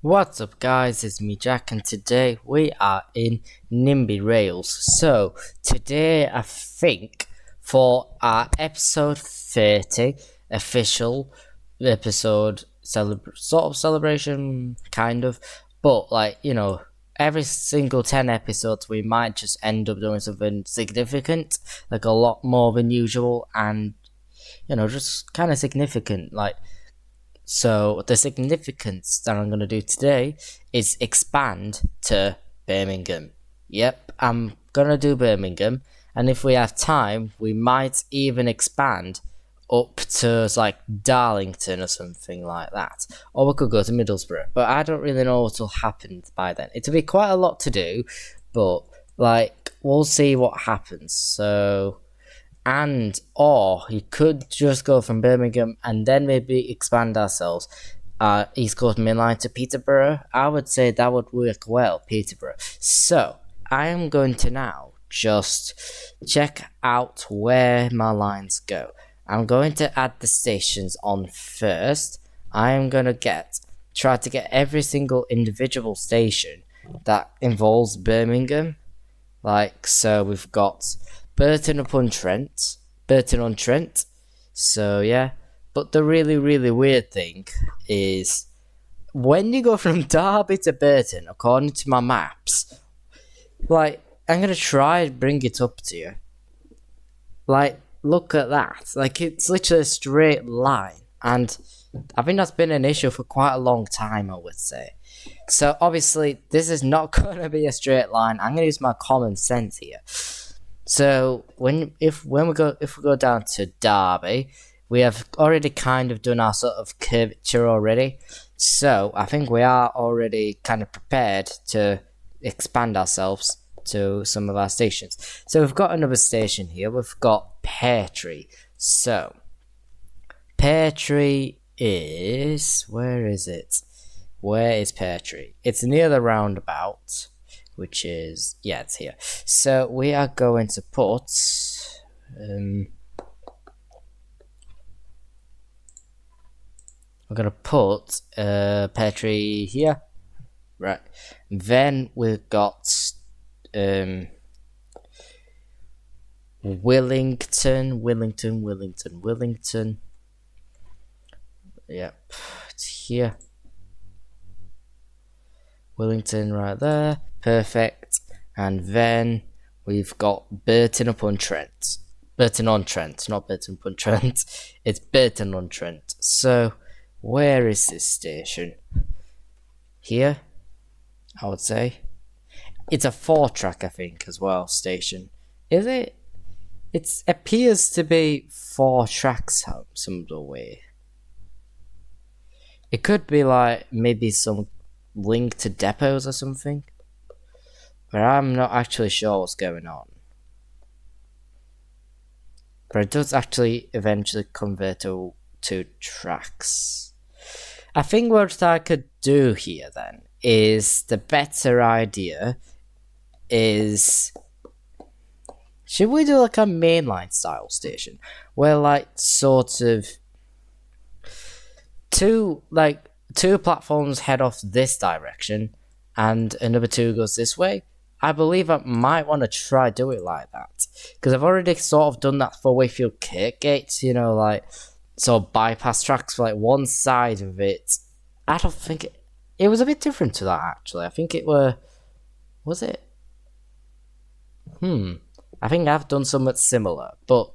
What's up guys, it's me Jack and today we are in Nimby Rails. So today I think for our episode 30 official episode sort of celebration kind of, but every single 10 episodes we might just end up doing something significant, like a lot more than usual, and just kind of significant. So the significance that I'm going to do today is expand to Birmingham. Yep, I'm going to do Birmingham, and if we have time, we might even expand up to like Darlington or something like that. Or we could go to Middlesbrough, but I don't really know what will happen by then. It'll be quite a lot to do, but we'll see what happens. Or you could just go from Birmingham and then maybe expand ourselves East Coast Main Line to Peterborough. I would say that would work well, Peterborough. So I am going to now just check out where my lines go. I'm going to add the stations on first. I am going to try to get every single individual station that involves Birmingham. So we've got Burton-on-Trent. So yeah, but the really, really weird thing is when you go from Derby to Burton, according to my maps, I'm gonna try and bring it up to you. Look at that. It's literally a straight line, and I think that's been an issue for quite a long time, I would say. So obviously, this is not gonna be a straight line. I'm gonna use my common sense here. So when we go down to Derby, we have already kind of done our sort of curvature already. So I think we are already kind of prepared to expand ourselves to some of our stations. So we've got another station here. We've got Pear Tree. So Pear Tree is, where is it? Where is Pear Tree? It's near the roundabout, which is, yeah, it's here. So we are going to put we're gonna put Pear Tree here, right? Then we've got Wellington. Yep, it's here. Wellington right there. Perfect. And then we've got Burton-upon-Trent. Burton-on-Trent, not Burton-upon-Trent. It's Burton-on-Trent. So, where is this station? Here, I would say. It's a 4-track, I think, as well, station. Is it? It appears to be 4 tracks some of the way. It could be maybe some link to depots or something, but I'm not actually sure what's going on. But it does actually eventually convert to 2 tracks. I think what I could do here then is the better idea is, should we do a mainline style station where sort of two platforms head off this direction and another 2 goes this way? I believe I might want to try do it like that, because I've already sort of done that for Wakefield Kirkgate, sort of bypass tracks for one side of it. I don't think it was a bit different to that, actually. I think was it? I think I've done somewhat similar, but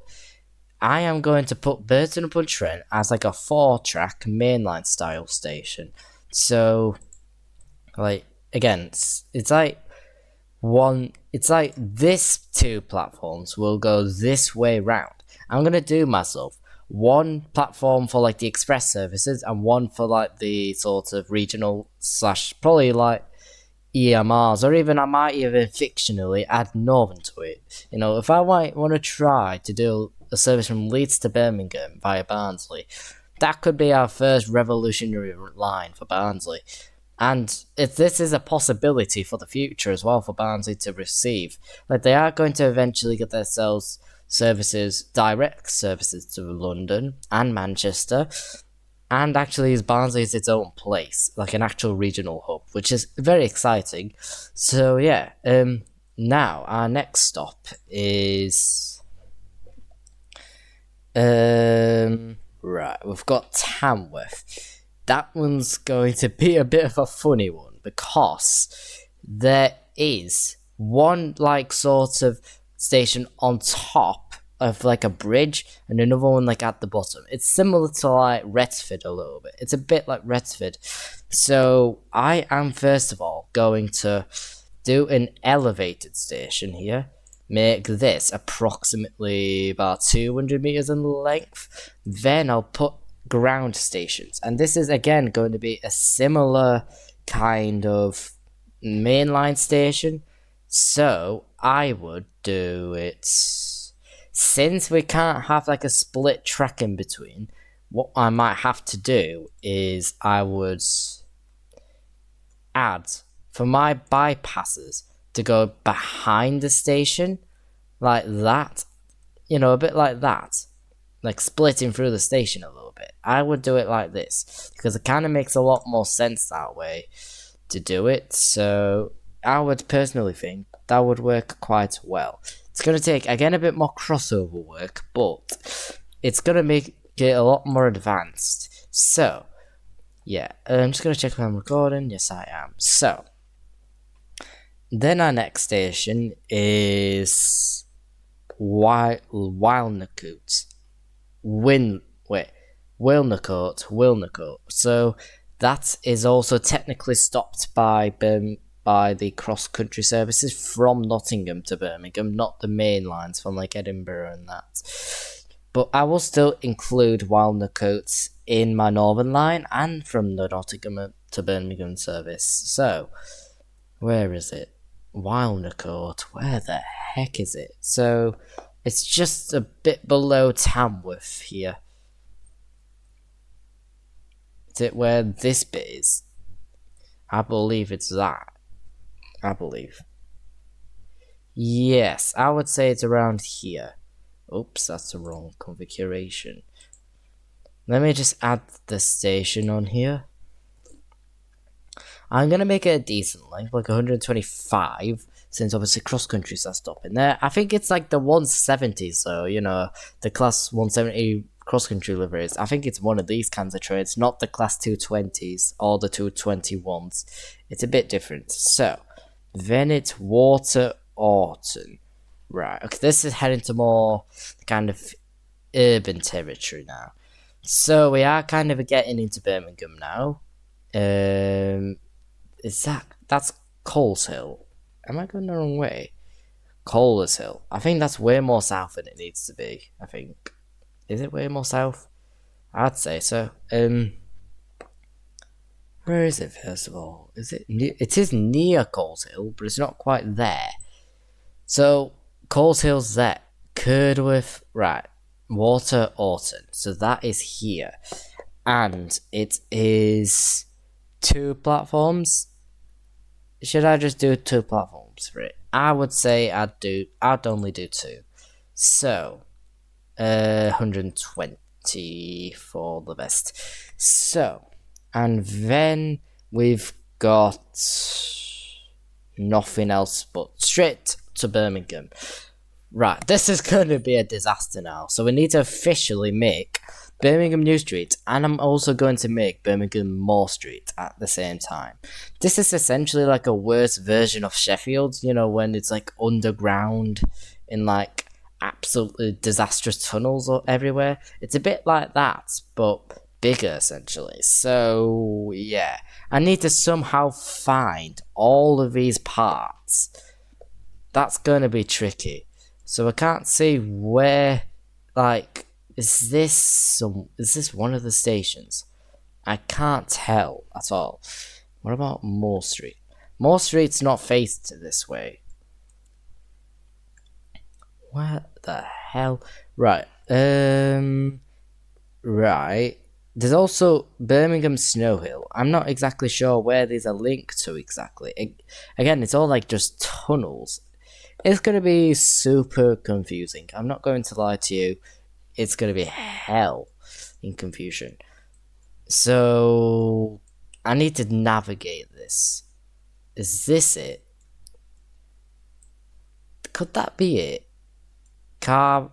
I am going to put Burton-upon-Trent as a 4-track mainline style station. So, again, it's this 2 platforms will go this way round. I'm going to do myself 1 platform for the express services and 1 for the sort of regional / probably EMRs, or even I might even fictionally add Northern to it. If I might want to try to do a service from Leeds to Birmingham via Barnsley, that could be our first revolutionary line for Barnsley. And this is a possibility for the future as well for Barnsley to receive. They are going to eventually get themselves direct services to London and Manchester. and actually Barnsley is its own place, like an actual regional hub, which is very exciting. So yeah, now our next stop is right, we've got Tamworth. That one's going to be a bit of a funny one because there is one like sort of station on top of like a bridge and another one like at the bottom. It's similar to like Retford a little bit. It's a bit like Retford. So I am first of all going to do an elevated station here. Make this approximately about 200 meters in length. Then I'll put ground stations. And this is again going to be a similar kind of mainline station. So I would do it, since we can't have like a split track in between, what I might have to do is I would add for my bypasses to go behind the station like that, a bit like that, like splitting through the station a little bit. I would do it like this because it kind of makes a lot more sense that way to do it. So I would personally think that would work quite well. It's going to take, again, a bit more crossover work, but it's going to make it a lot more advanced. So, yeah, I'm just going to check if I'm recording. Yes, I am. So, then our next station is Wilnecote. Wilnecote. So, that is also technically stopped by the cross-country services from Nottingham to Birmingham, not the main lines from like Edinburgh and that. But I will still include Wilnecote in my Northern line and from the Nottingham to Birmingham service. So, where is it? Wilnecote, where the heck is it? So, it's just a bit below Tamworth here. Is it where this bit is? I believe it's that. I believe. Yes, I would say it's around here. Oops, that's the wrong configuration. Let me just add the station on here. I'm going to make it a decent length, like 125, since obviously cross-countries are stopping there. I think it's like the 170, so, the class 170 cross-country liveries. I think it's one of these kinds of trains, not the class 220s or the 221s. It's a bit different. So, then it's Water Orton. Right, okay, this is heading to more kind of urban territory now. So, we are kind of getting into Birmingham now. That's Coleshill? Am I going the wrong way? Coleshill. I think that's way more south than it needs to be, I think. Is it way more south? I'd say so. Where is it, first of all? It is near Coleshill, but it's not quite there. So, Coleshill's there. Curdworth, right. Water Orton. So that is here. And it is 2 platforms. Should I just do 2 platforms for it? I would say I'd only do 2. So, 120 for the best. So, and then we've got nothing else but straight to Birmingham. Right, this is going to be a disaster now. So we need to officially make Birmingham New Street, and I'm also going to make Birmingham Moor Street at the same time. This is essentially like a worse version of Sheffield, when it's like underground in like absolutely disastrous tunnels everywhere. It's a bit like that, but bigger essentially. So yeah, I need to somehow find all of these parts. That's going to be tricky. So I can't see where, like, is this one of the stations? I can't tell at all. What about Moor Street? Moor Street's not faced this way. Where the hell? Right. Right. There's also Birmingham Snow Hill. I'm not exactly sure where these are linked to exactly. Again, it's all like just tunnels. It's going to be super confusing. I'm not going to lie to you. It's going to be hell in confusion. So I need to navigate this. Is this it? Could that be it? I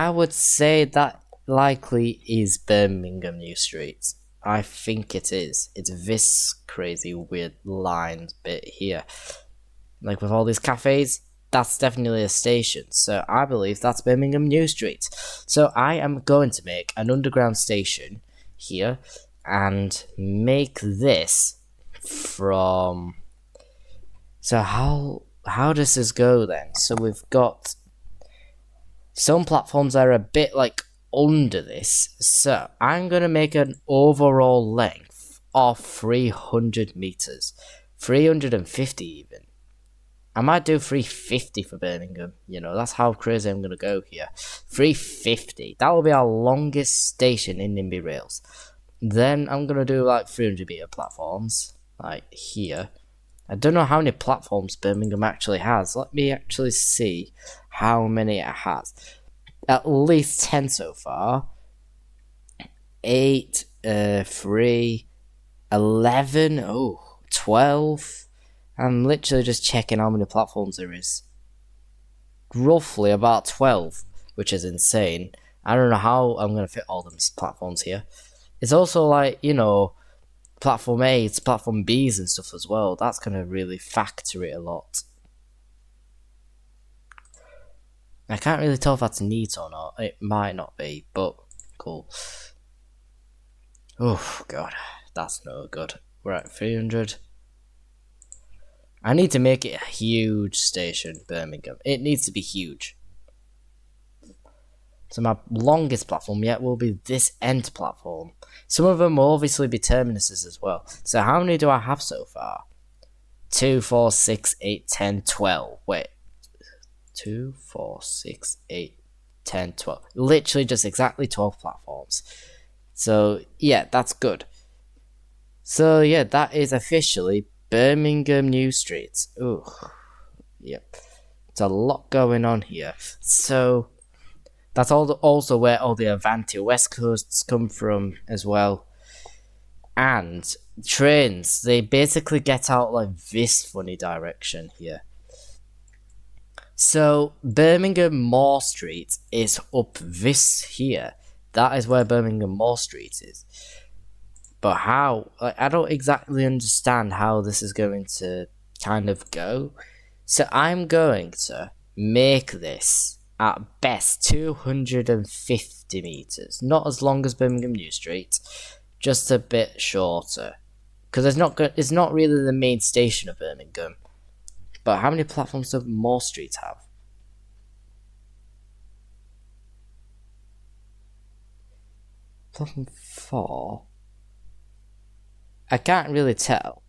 would say that likely is Birmingham New Street. I think it is. It's this crazy weird line bit here. Like with all these cafes, that's definitely a station. So I believe that's Birmingham New Street. So I am going to make an underground station here and make this from... So how does this go then? So we've got some platforms that are a bit like under this. So I'm going to make an overall length of 300 meters. 350 even. I might do 350 for Birmingham. You know, that's how crazy I'm going to go here. 350. That will be our longest station in Nimby Rails. Then I'm going to do like 300 meter platforms. Like here. I don't know how many platforms Birmingham actually has. Let me actually see how many it has. At least 10 so far. 8, 3, 11, 12. I'm literally just checking how many platforms there is. Roughly about 12, which is insane. I don't know how I'm going to fit all these platforms here. It's also like, you know, platform A's, platform B's and stuff as well. That's going to really factor it a lot. I can't really tell if that's neat or not. It might not be, but cool. Oh, God. That's no good. We're at 300. I need to make it a huge station, Birmingham. It needs to be huge. So my longest platform yet will be this end platform. Some of them will obviously be terminuses as well. So how many do I have so far? 2, 4, 6, 8, 10, 12. Wait. 2, 4, 6, 8, 10, 12. Literally just exactly 12 platforms. So yeah, that's good. So yeah, that is officially Birmingham New Street. Ooh. Yep. It's a lot going on here. So that's also where all the Avanti West Coasts come from as well. And trains, they basically get out like this funny direction here. So Birmingham Moor Street is up this here. That is where Birmingham Moor Street is. But how? Like, I don't exactly understand how this is going to kind of go. So I'm going to make this at best 250 meters. Not as long as Birmingham New Street, just a bit shorter. Because it's not really the main station of Birmingham. But how many platforms does Moor Street have? Platform 4? I can't really tell.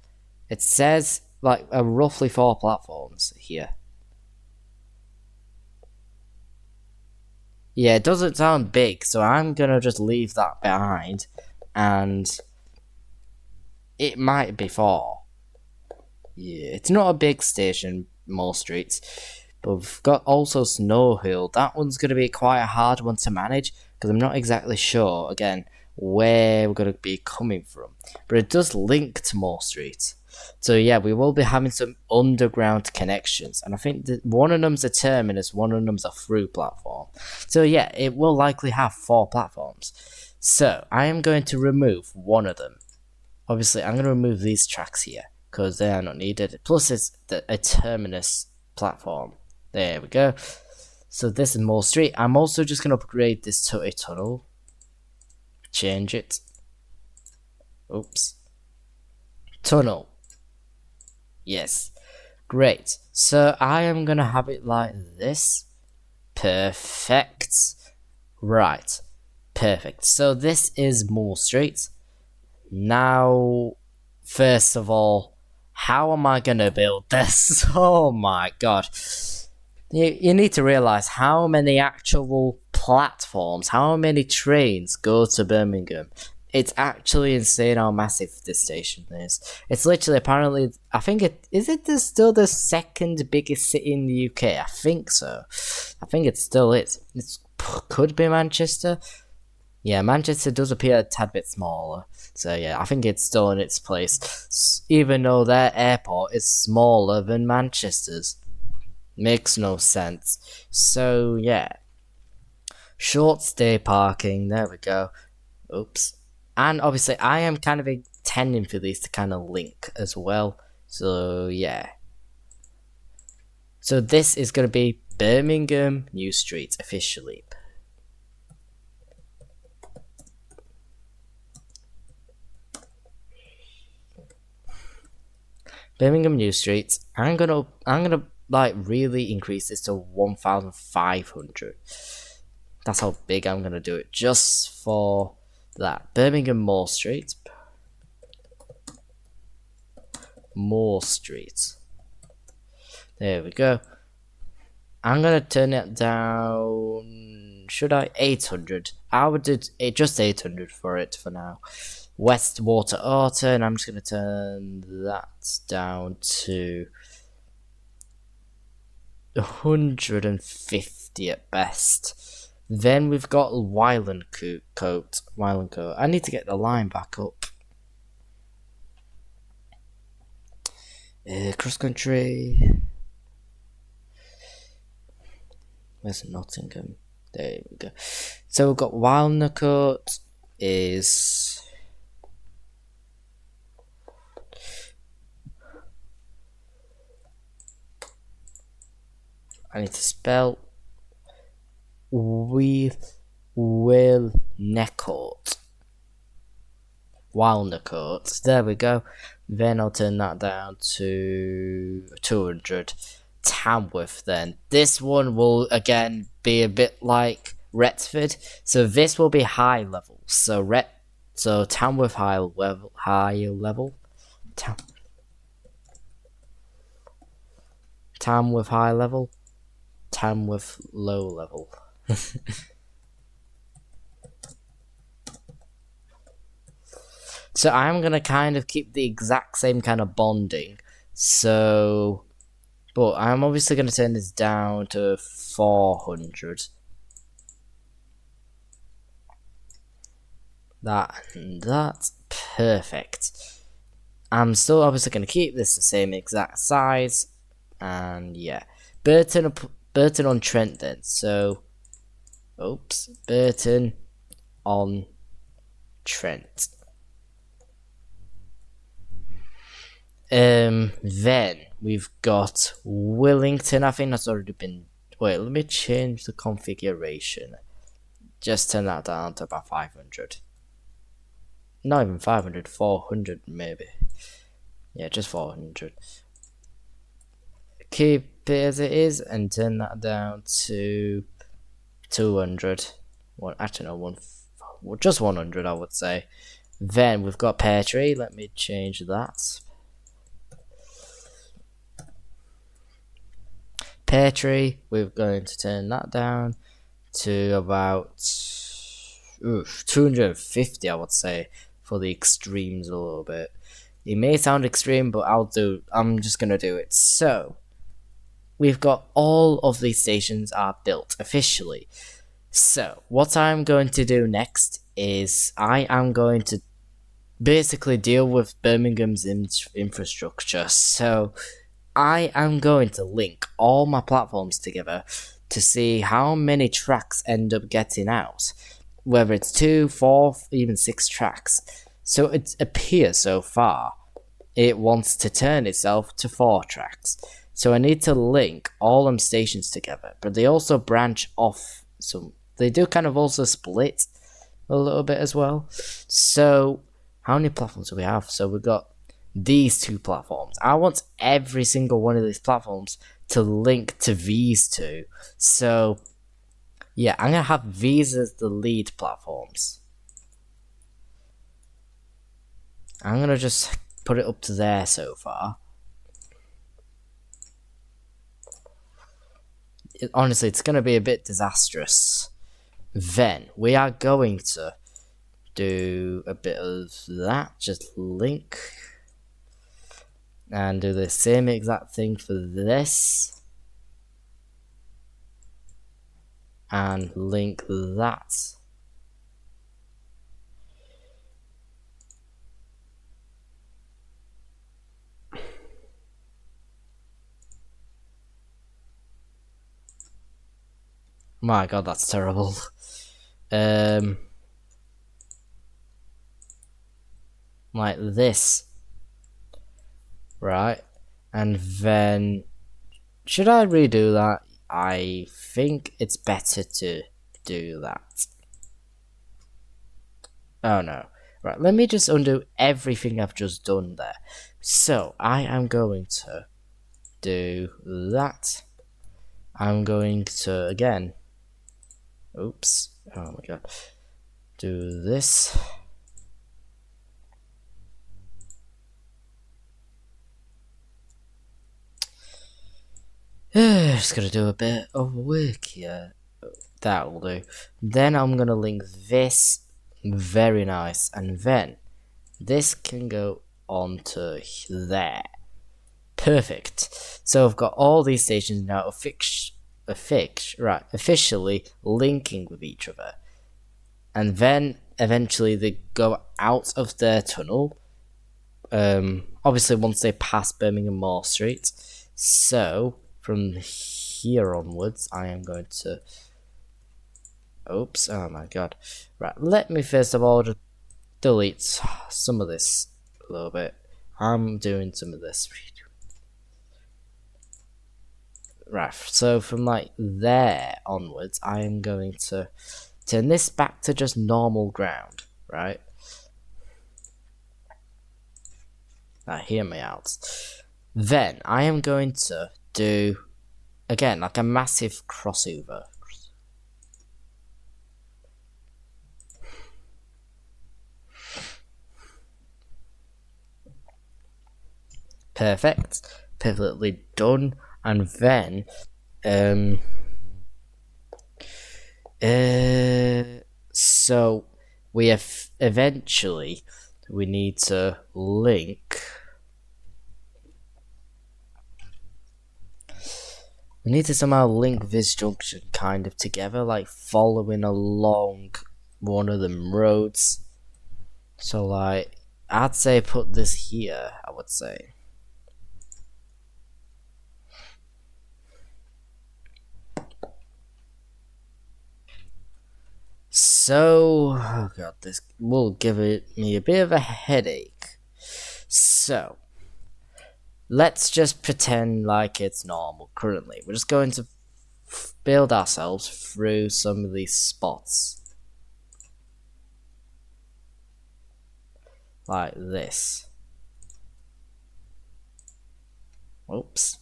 It says like roughly 4 platforms here. Yeah, it doesn't sound big, so I'm gonna just leave that behind. And it might be 4. Yeah, it's not a big station, Moor Street. But we've got also Snow Hill. That one's going to be quite a hard one to manage, because I'm not exactly sure, again, where we're going to be coming from. But it does link to Moor Street. So yeah, we will be having some underground connections. And I think that one of them's a terminus, one of them's a through platform. So yeah, it will likely have 4 platforms. So I am going to remove one of them. Obviously, I'm going to remove these tracks here, because they are not needed. Plus, it's a terminus platform. There we go. So this is Moor Street. I'm also just going to upgrade this to a tunnel. Change it. Oops. Tunnel. Yes. Great. So I am going to have it like this. Perfect. Right. Perfect. So this is Moor Street. Now, first of all, how am I going to build this? Oh my god. You need to realise how many actual platforms, how many trains go to Birmingham. It's actually insane how massive this station is. It's literally, apparently, I think still the second biggest city in the UK? I think so. I think it still is. It could be Manchester. Yeah, Manchester does appear a tad bit smaller. So yeah, I think it's still in its place. Even though their airport is smaller than Manchester's. Makes no sense. So yeah. Short stay parking, there we go. Oops. And obviously I am kind of intending for these to kind of link as well. So yeah. So this is going to be Birmingham New Street officially. Birmingham New Street. I'm gonna like really increase this to 1,500. That's how big I'm gonna do it just for that. Birmingham Moore Street. Moore Street. There we go. I'm gonna turn it down. Should I? 800. I would do just 800 for it for now. Westwater Orton. I'm just gonna turn that down to 150 at best. Then we've got Wylandcote. I need to get the line back up. Cross country. Where's Nottingham? There we go. So we've got Wylandcote is. I need to spell Wilnecourt. Wylandcourt. There we go. Then I'll turn that down to 200. Tamworth then. This one will again be a bit like Retford. So this will be high level. So Tamworth high level. Tamworth high level. Tamworth low level. So I'm gonna kind of keep the exact same kind of bonding. So, but I'm obviously gonna turn this down to 400. That's perfect. I'm still obviously gonna keep this the same exact size, and yeah, Burton on Trent then. So, Burton on Trent. Then we've got Willington. I think that's already been. Wait, let me change the configuration. Just turn that down to about 500. Not even 500, 400 maybe. Yeah, just 400. Keep it as it is and turn that down to 200. Actually, no, just 100, I would say. Then we've got Pear Tree. Let me change that. Pear Tree, we're going to turn that down to about 250, I would say, for the extremes a little bit. It may sound extreme, but I'm just gonna do it. So we've got all of these stations are built officially. So what I'm going to do next is I am going to basically deal with Birmingham's infrastructure. So I am going to link all my platforms together to see how many tracks end up getting out. Whether it's 2, 4, even 6 tracks. So it appears so far it wants to turn itself to 4 tracks. So I need to link all them stations together. But they also branch off. So they do kind of also split a little bit as well. So how many platforms do we have? So we've got these 2 platforms. I want every single one of these platforms to link to these 2. So yeah, I'm gonna have these as the lead platforms. I'm gonna just put it up to there so far. Honestly, it's gonna be a bit disastrous. Then we are going to do a bit of that, just link. And do the same exact thing for this. And link that. My god, that's terrible. Like this. Right. And then should I redo that? I think it's better to do that. Oh no. Right, let me just undo everything I've just done there. So I am going to do that. I'm going to again. Oops. Oh my god. Do this. Just gonna do a bit of work here. That'll do. Then I'm gonna link this. Very nice. And then this can go onto there. Perfect. So I've got all these stations now officially linking with each other. And then eventually they go out of their tunnel. Obviously once they pass Birmingham Mall Street. So from here onwards I am going to oops, oh my god. Right, let me first of all just delete some of this a little bit. I'm doing some of this. Right, so from like there onwards, I am going to turn this back to just normal ground, right? Now, hear me out. Then I am going to do, again, like a massive crossover. Perfect. Perfectly done. And then so we have eventually we need to link somehow link this junction kind of together, like following along one of them roads. So like I'd say put this here, I would say. So, oh god, this will give me a bit of a headache. So, let's just pretend like it's normal currently. We're just going to build ourselves through some of these spots. Like this. Oops.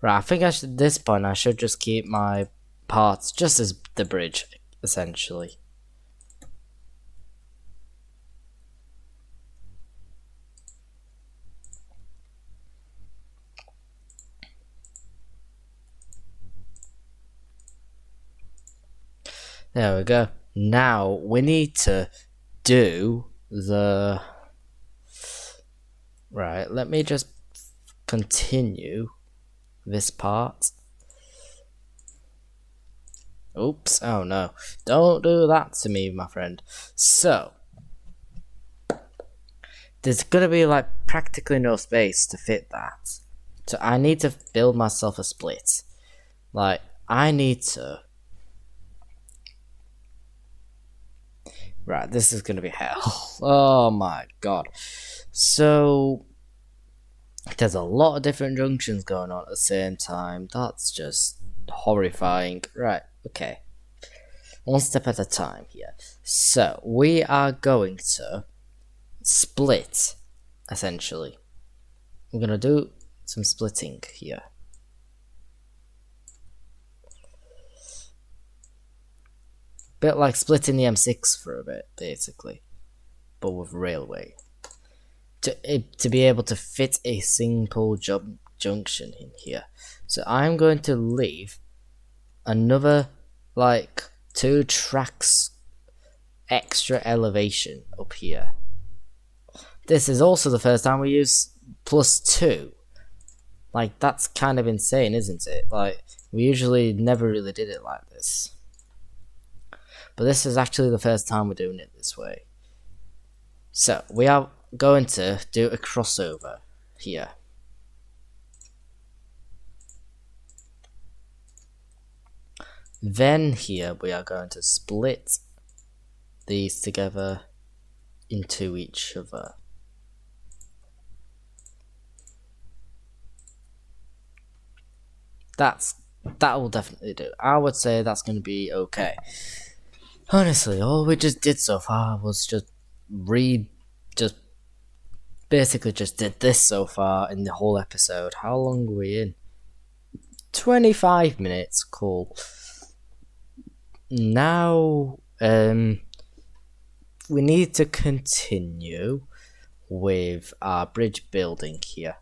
Right, I think at this point I should just keep my parts just as the bridge, essentially. There we go. Now we need to do the... Right, let me just continue this part. Oops, oh no. Don't do that to me, my friend. So, there's gonna be like practically no space to fit that. So I need to build myself a split. Like, I need to... Right, this is gonna be hell. Oh my god. So, there's a lot of different junctions going on at the same time. That's just horrifying. Right, okay. One step at a time here. So, we are going to split, essentially. We're going to do some splitting here. Bit like splitting the M6 for a bit, basically. But with railway. To be able to fit a simple junction in here. So I'm going to leave another like 2 tracks extra elevation up here. This is also the first time we use +2. Like, that's kind of insane, isn't it? Like, we usually never really did it like this. But this is actually the first time we're doing it this way. So, we are going to do a crossover here. Then here we are going to split these together into each other. That will definitely do. I would say that's going to be okay. Honestly, all we just did so far was basically just did this so far in the whole episode. How long are we in? 25 minutes, cool. Now, we need to continue with our bridge building here.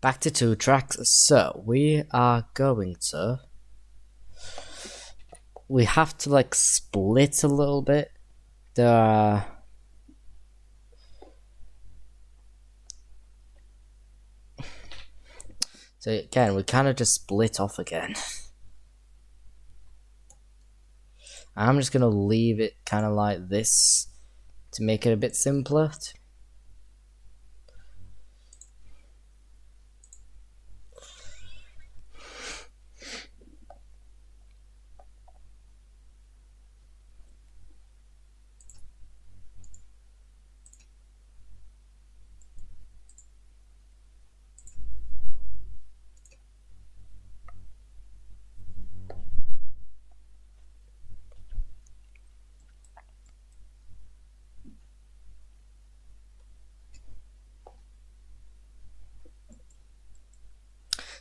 Back to 2 tracks, so we are going to... We have to like split a little bit. There are... So again, we kind of just split off again. I'm just going to leave it kind of like this to make it a bit simpler.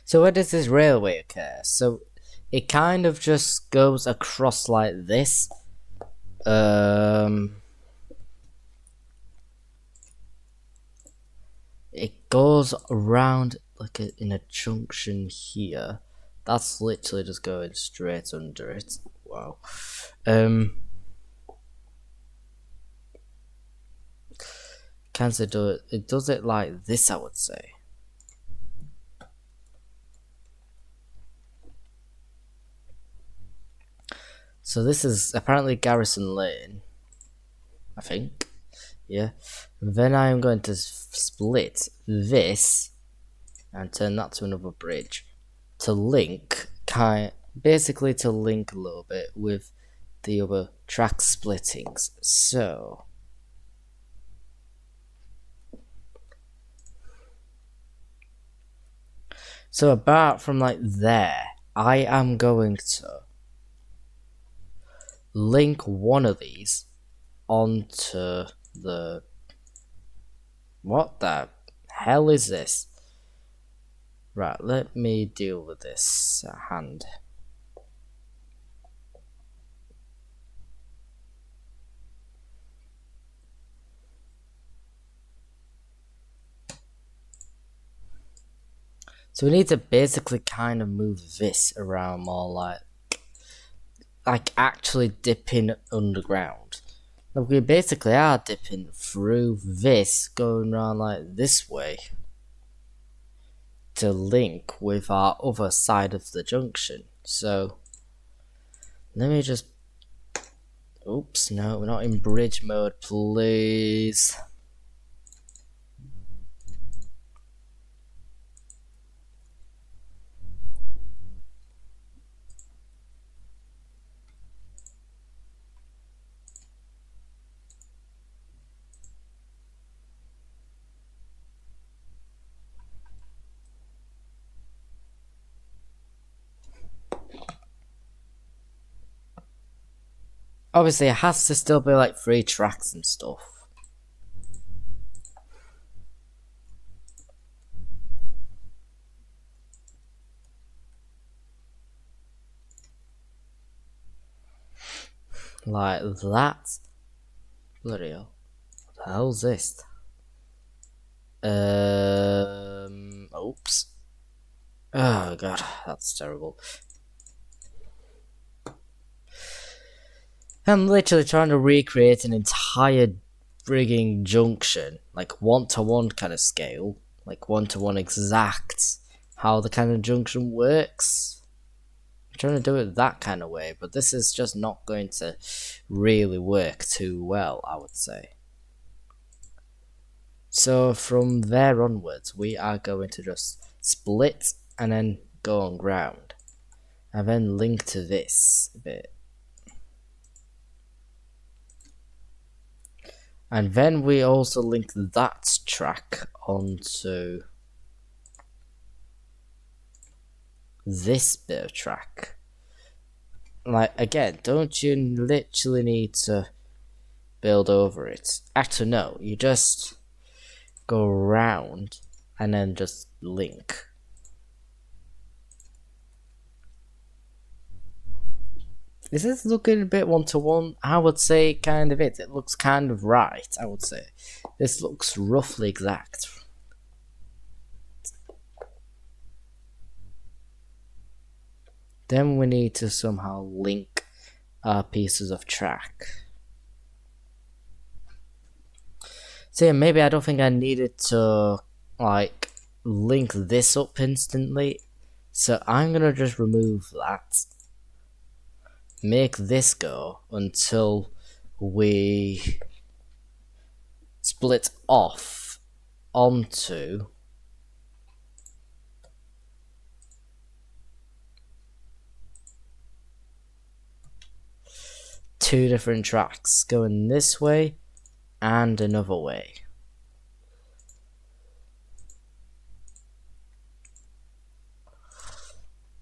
So where does this railway occur? So it kind of just goes across like this. It goes around like in a junction here. That's literally just going straight under it. Wow. Can it do it? It does it like this, I would say. So this is apparently Garrison Lane, I think. Yeah. And then I am going to split this and turn that to another bridge to link, basically to link a little bit with the other track splittings. So about from like there, I am going to link one of these onto the... What the hell is this? Right, let me deal with this hand. So we need to basically kind of move this around more like actually dipping underground. Like we basically are dipping through this, going around like this way to link with our other side of the junction. So let me just... Oops, no, we're not in bridge mode, please. Obviously, it has to still be like 3 tracks and stuff. Like that. Bloody hell. What the hell's this? Oops. Oh god, that's terrible. I'm literally trying to recreate an entire frigging junction, like 1-to-1 kind of scale, like one-to-one exact how the kind of junction works. I'm trying to do it that kind of way, but this is just not going to really work too well, I would say. So from there onwards, we are going to just split and then go on ground, and then link to this bit. And then we also link that track onto this bit of track. Like, again, don't you literally need to build over it? Actually, no, you just go around and then just link. Is this looking a bit one-to-one? I would say kind of it. It looks kind of right, I would say. This looks roughly exact. Then we need to somehow link our pieces of track. So yeah, maybe I don't think I needed to like link this up instantly. So I'm gonna just remove that. Make this go until we split off onto two different tracks, going this way and another way.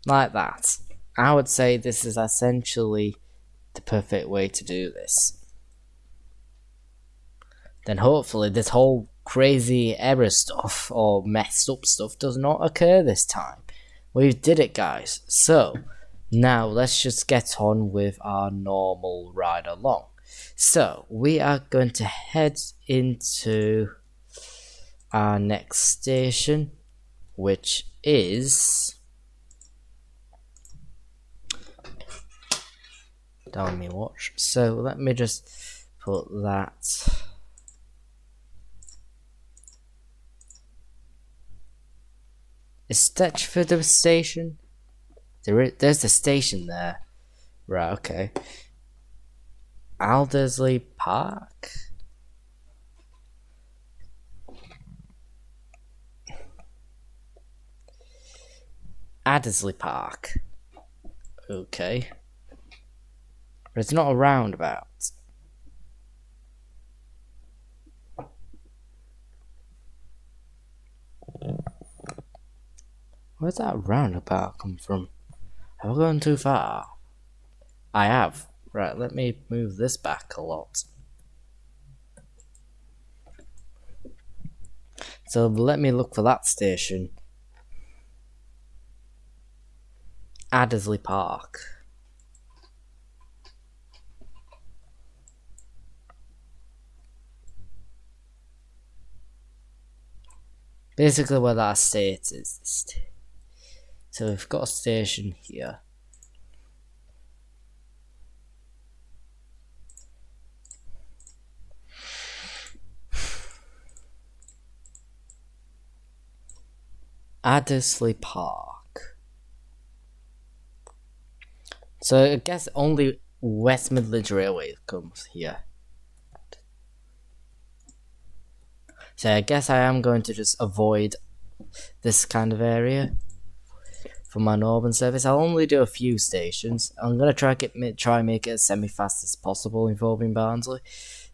Like that. I would say this is essentially the perfect way to do this. Then hopefully this whole crazy error stuff or messed up stuff does not occur this time. We did it, guys. So now let's just get on with our normal ride along. So we are going to head into our next station, which is down me watch. So let me just put that. Is Stetchford a station? There's a station there. Right, okay. Aldersley Park? Addersley Park. Okay. But it's not a roundabout. Where's that roundabout come from? Have I gone too far? I have. Right, let me move this back a lot. So let me look for that station. Addersley Park. Basically where that estate is. So we've got a station here. Addersley Park. So I guess only West Midlands Railway comes here. So I guess I am going to just avoid this kind of area for my northern service. I'll only do a few stations. I'm gonna try and make it as semi-fast as possible involving Barnsley.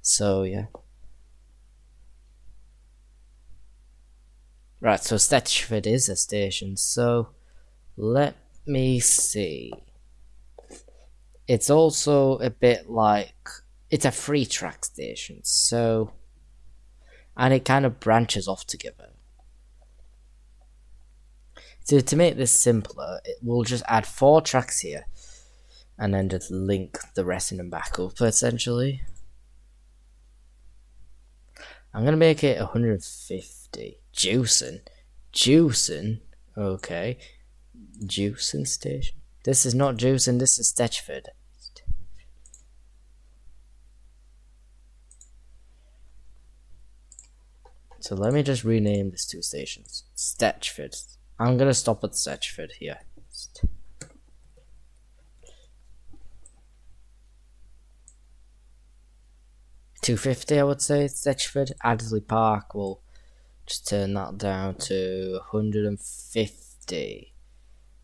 So yeah. Right, so Stetchford is a station. So let me see. It's also a bit like it's a free track station. So. And it kind of branches off together. So to make this simpler, we'll just add 4 tracks here and then just link the rest of them back up essentially. I'm gonna make it 150. Juicing, okay. Juicing station. This is not Juicing, this is Stetchford. So let me just rename these two stations. Stetchford. I'm gonna stop at Stetchford here. 250, I would say. Stetchford. Adderley Park will just turn that down to 150.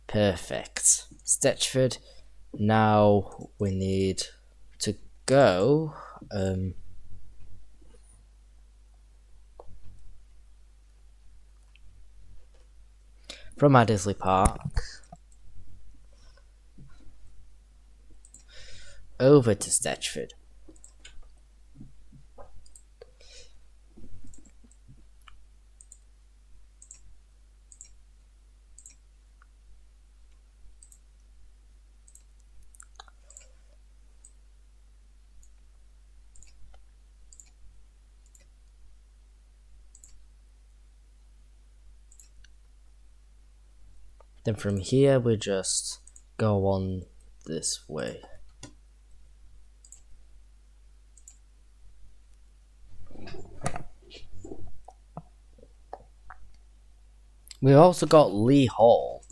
Perfect. Stetchford. Now we need to go. From Adderley Park over to Stetchford. Then from here we just go on this way. We also got Lee Hall.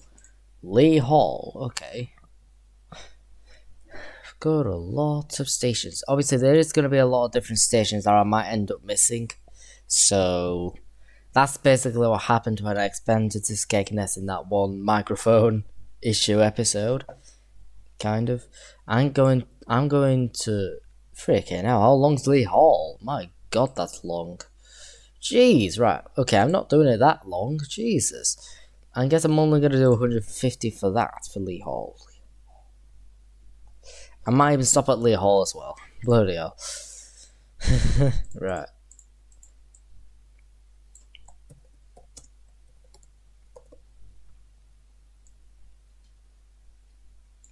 Lee Hall, okay. Got a lot of stations. Obviously there is going to be a lot of different stations that I might end up missing. So that's basically what happened when I expanded to Skegness in that one microphone issue episode. Kind of. I'm going to freaking hell, how long's Lee Hall? My god, that's long. Jeez, right. Okay, I'm not doing it that long. Jesus. I guess I'm only gonna do 150 for that, for Lee Hall. I might even stop at Lee Hall as well. Bloody hell. Right.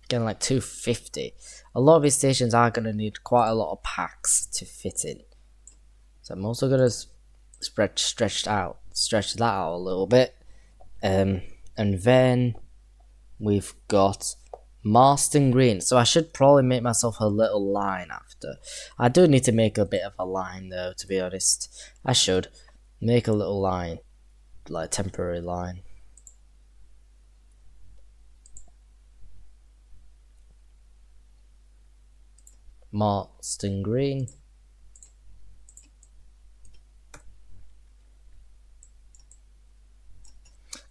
Getting like 250. A lot of these stations are going to need quite a lot of packs to fit in. So I'm also going to stretch that out a little bit. And then we've got Marston Green. So I should probably make myself a little line after. I do need to make a bit of a line though, to be honest. I should make a little line, like temporary line. Marston Green.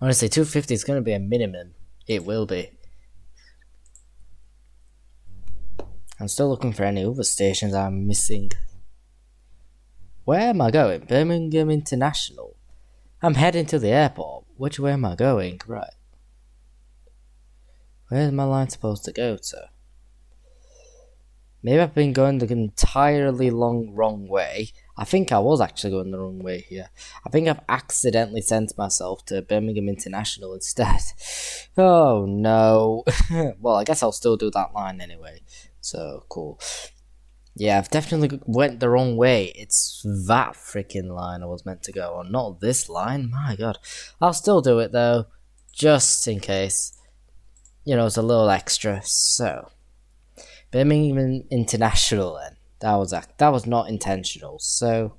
Honestly, 250 is going to be a minimum. It will be. I'm still looking for any other stations I'm missing. Where am I going? Birmingham International. I'm heading to the airport. Which way am I going? Right. Where's my line supposed to go to? Maybe I've been going the entirely wrong way. I think I was actually going the wrong way here. I think I've accidentally sent myself to Birmingham International instead. Oh no. Well, I guess I'll still do that line anyway. So, cool. Yeah, I've definitely went the wrong way. It's that freaking line I was meant to go on, not this line. My god. I'll still do it though, just in case. You know, it's a little extra, so... Birmingham International then. That was not intentional. So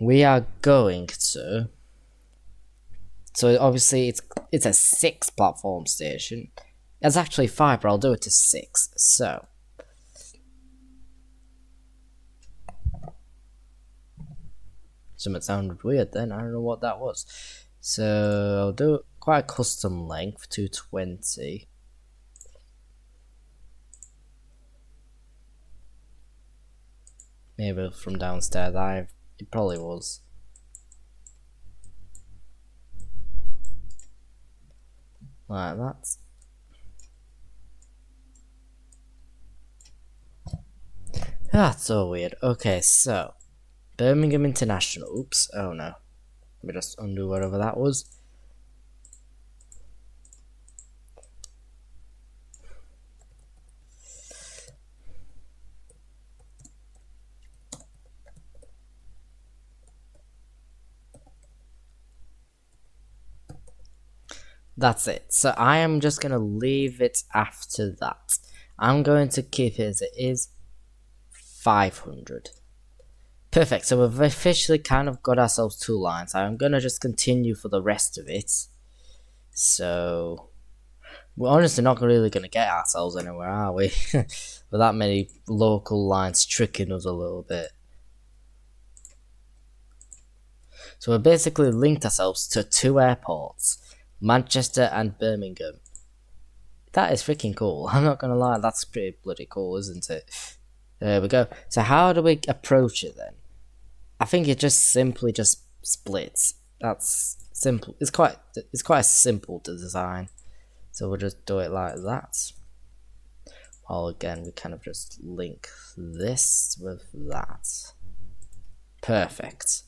we are going to. So obviously it's a 6 platform station. It's actually 5, but I'll do it to 6. So something sounded weird then. I don't know what that was. So I'll do quite a custom length, 220. Maybe from downstairs. It probably was. Like that. That's so weird. Okay, so Birmingham International. Oops. Oh no. Let me just undo whatever that was. That's it. So I am just going to leave it after that. I'm going to keep it as it is. 500. Perfect, so we've officially kind of got ourselves 2 lines. I'm gonna just continue for the rest of it. So we're honestly not really gonna get ourselves anywhere, are we? With that many local lines tricking us a little bit. So we basically linked ourselves to 2 airports, Manchester and Birmingham. That is freaking cool. I'm not gonna lie, that's pretty bloody cool, isn't it? There we go. So how do we approach it then? I think it just simply just splits. That's simple. It's quite simple to design. So we'll just do it like that. Well, again, we kind of just link this with that. Perfect.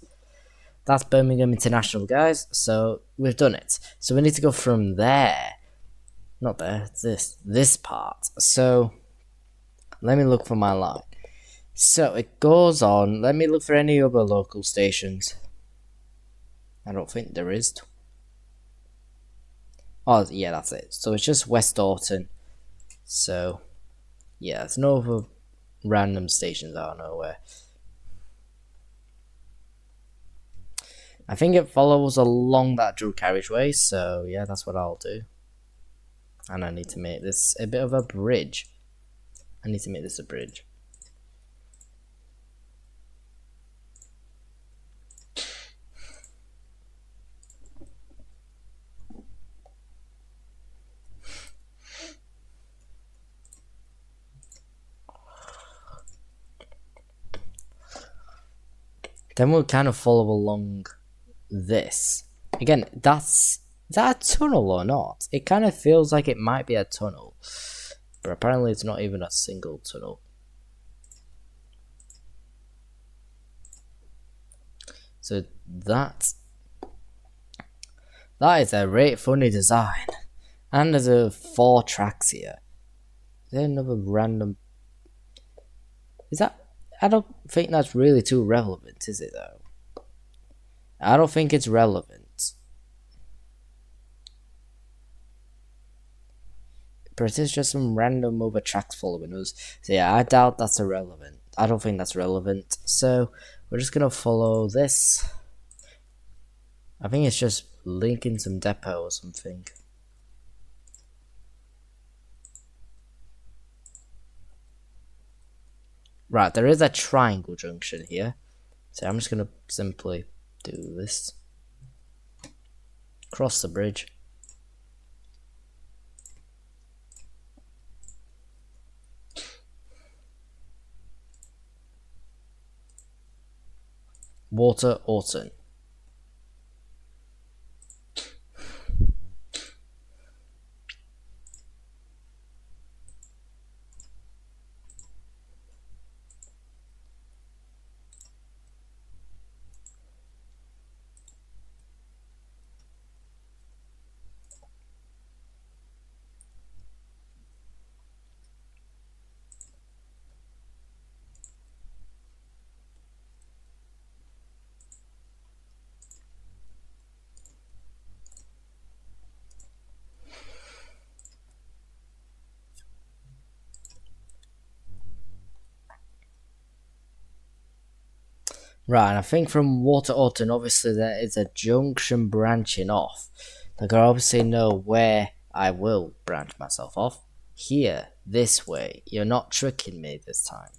That's Birmingham International, guys. So we've done it. So we need to go from there. Not there, it's this part. So let me look for my line. So it goes on. Let me look for any other local stations. I don't think there is. Oh, yeah, that's it. So it's just West Orton. So, yeah, there's no other random stations out of nowhere. I think it follows along that dual carriageway. So, yeah, that's what I'll do. And I need to make this a bit of a bridge. I need to make this a bridge. Then we'll kind of follow along this. Again, is that a tunnel or not? It kind of feels like it might be a tunnel. But apparently it's not even a single tunnel. So that is a great funny design. And there's a 4 tracks here. Is there another random... Is that... I don't think that's really too relevant, is it though? I don't think it's relevant. But it's just some random other tracks following us. So yeah, I doubt that's irrelevant. I don't think that's relevant. So we're just gonna follow this. I think it's just linking some depot or something. Right, there is a triangle junction here. So I'm just gonna simply do this. Cross the bridge. Water Orton. Right, and I think from Water Orton, obviously there is a junction branching off. Like I obviously know where I will branch myself off. Here, this way. You're not tricking me this time.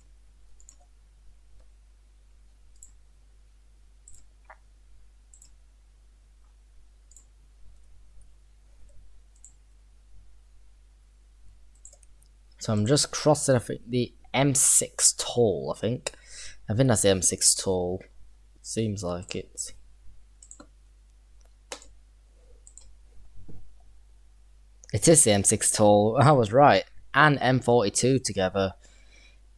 So I'm just crossing, I think, the M6 toll, I think. I think that's the M6 toll. Seems like it. It is the M6 toll. I was right. And M42 together.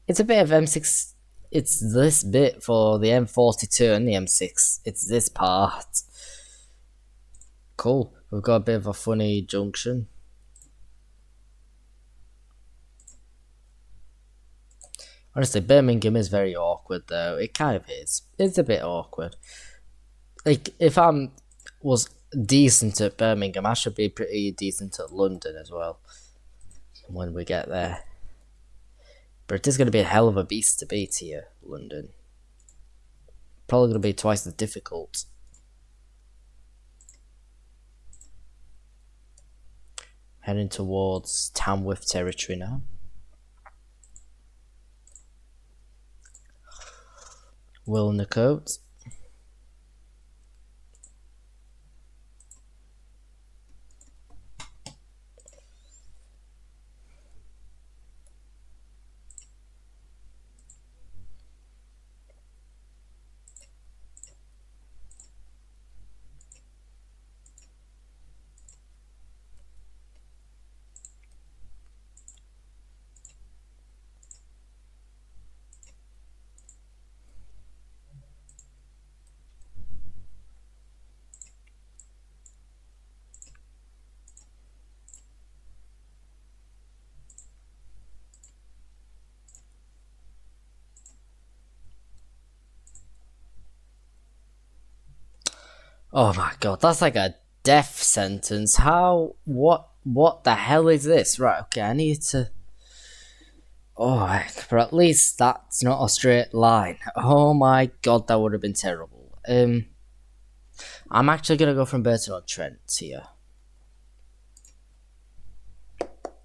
It's a bit of M6. It's this bit for the M42 and the M6. It's this part. Cool. We've got a bit of a funny junction. Honestly, Birmingham is very awkward though. It kind of is. It's a bit awkward. Like, if I was decent at Birmingham, I should be pretty decent at London as well. When we get there. But it is going to be a hell of a beast to beat here, London. probably going to be twice as difficult. Heading towards Tamworth territory now. Wilnecote. Oh my god, that's like a death sentence. How? What the hell is this? Right, okay, I need to... Oh, but at least that's not a straight line. Oh my god, that would have been terrible. I'm actually gonna go from Burton-on-Trent here.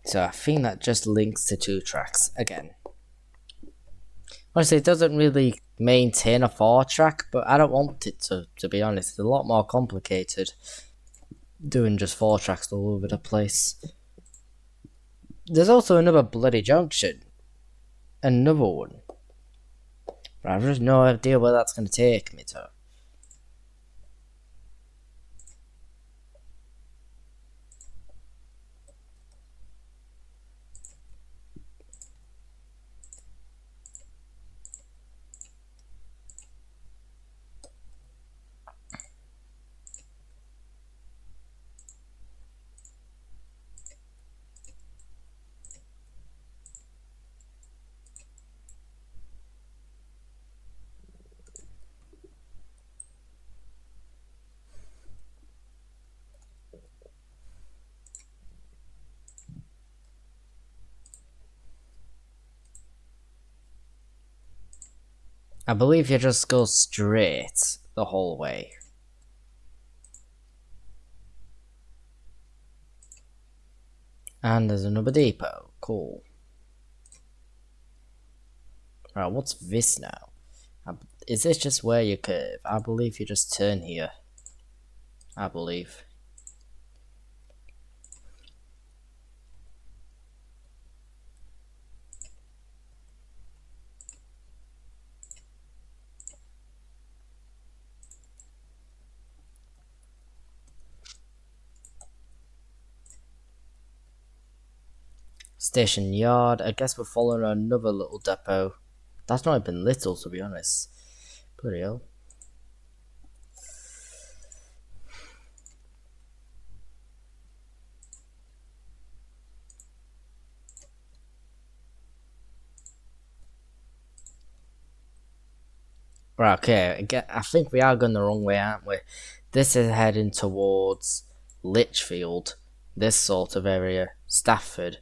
So I think that just links to 2 tracks again. Honestly, it doesn't really maintain a 4-track, but I don't want it to be honest. It's a lot more complicated doing just 4 tracks all over the place. There's also another bloody junction. Another one. But I've just no idea where that's going to take me to. I believe you just go straight the whole way. And there's another depot. Cool. Right, what's this now? Is this just where you curve? I believe you just turn here. I believe. Station yard. I guess we're following another little depot. That's not even little, to be honest. Bloody hell. Right, okay. I think we are going the wrong way, aren't we? This is heading towards Lichfield. This sort of area. Stafford.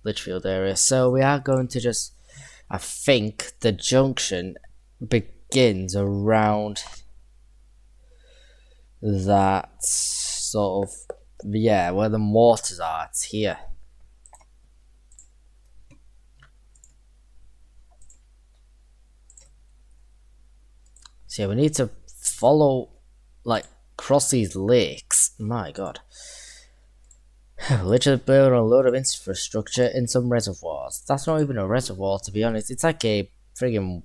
Lichfield area. So we are going to just... I think the junction begins around that sort of... Yeah, where the mortars are. It's here. So yeah, we need to follow, like, cross these lakes. My god. Literally build a load of infrastructure in some reservoirs. That's not even a reservoir, to be honest. It's like a friggin'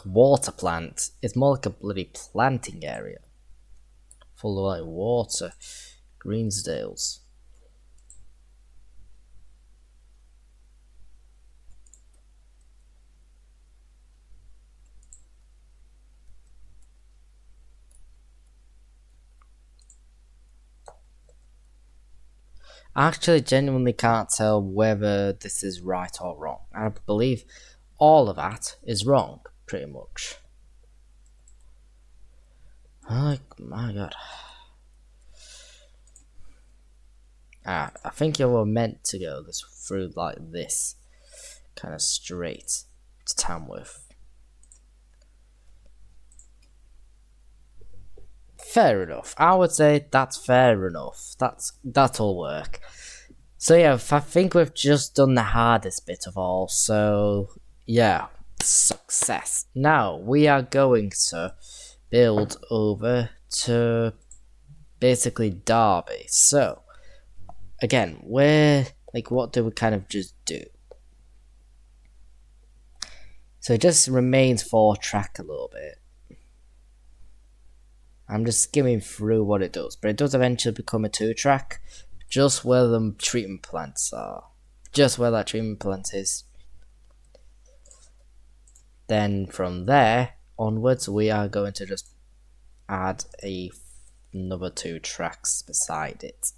water plant. It's more like a bloody planting area. Full of, like, water. Greensdales. I actually genuinely can't tell whether this is right or wrong. I believe all of that is wrong, pretty much. Oh my god. I think you were meant to go this through like this. Kind of straight to Tamworth. fair enough. I would say that's fair enough. That'll work. So yeah, I think we've just done the hardest bit of all. So yeah, success. Now we are going to build over to basically Derby. So again, what do we kind of just do? So it just remains 4-track a little bit. I'm just skimming through what it does, but it does eventually become a 2-track, just where the treatment plants are. Just where that treatment plant is. Then from there onwards, we are going to just add another 2 tracks beside it.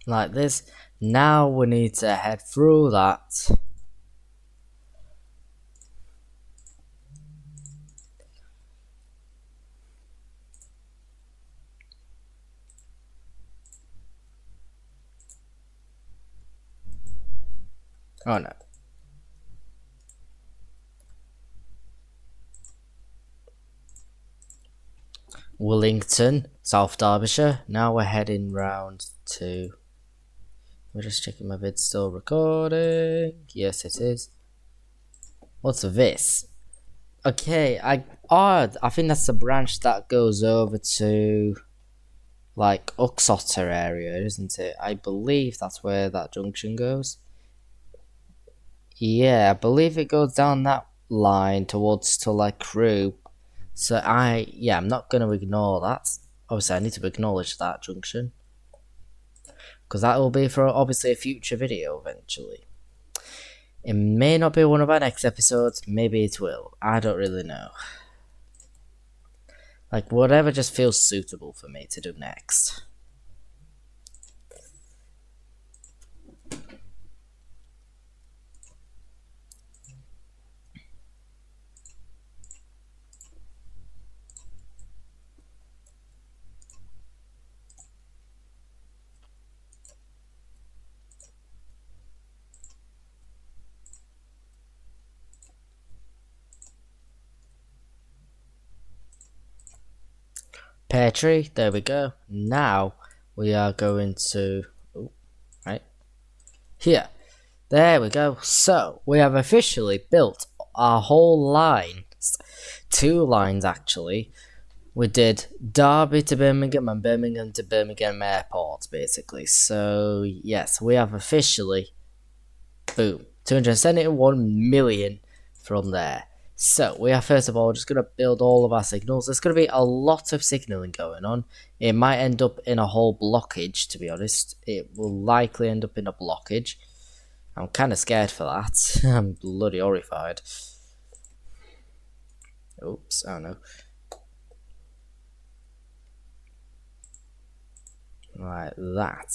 Like this. Now we need to head through that. Oh no. Willington, South Derbyshire. Now we're heading round to... We're just checking my vid's still recording. Yes, it is. What's this? Okay, I think that's the branch that goes over to like Uxotter area, isn't it? I believe that's where that junction goes. Yeah, I believe it goes down that line towards to like Crewe. So I'm not gonna ignore that. Obviously, I need to acknowledge that junction, because that will be for obviously a future video eventually. It may not be one of our next episodes, maybe it will. I don't really know. Like, whatever just feels suitable for me to do next. Pear tree, there we go. Now we are going to, right here. There we go. So we have officially built our whole line. 2 lines actually. We did Derby to Birmingham and Birmingham to Birmingham Airport basically. So yes, we have officially, boom, 271 million from there. So we are first of all just going to build all of our signals. There's going to be a lot of signaling going on. It might end up in a whole blockage, to be honest. It will likely end up in a blockage. I'm kind of scared for that. I'm bloody horrified. Oops, oh no. Like that.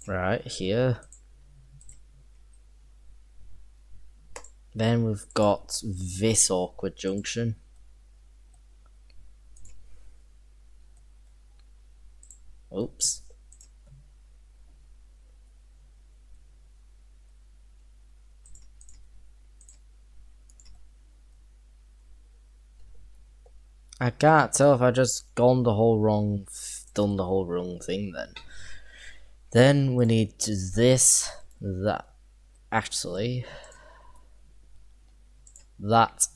Right here. Then we've got this awkward junction. Oops. I can't tell if I just done the whole wrong thing then. Then we need this, that. Actually, that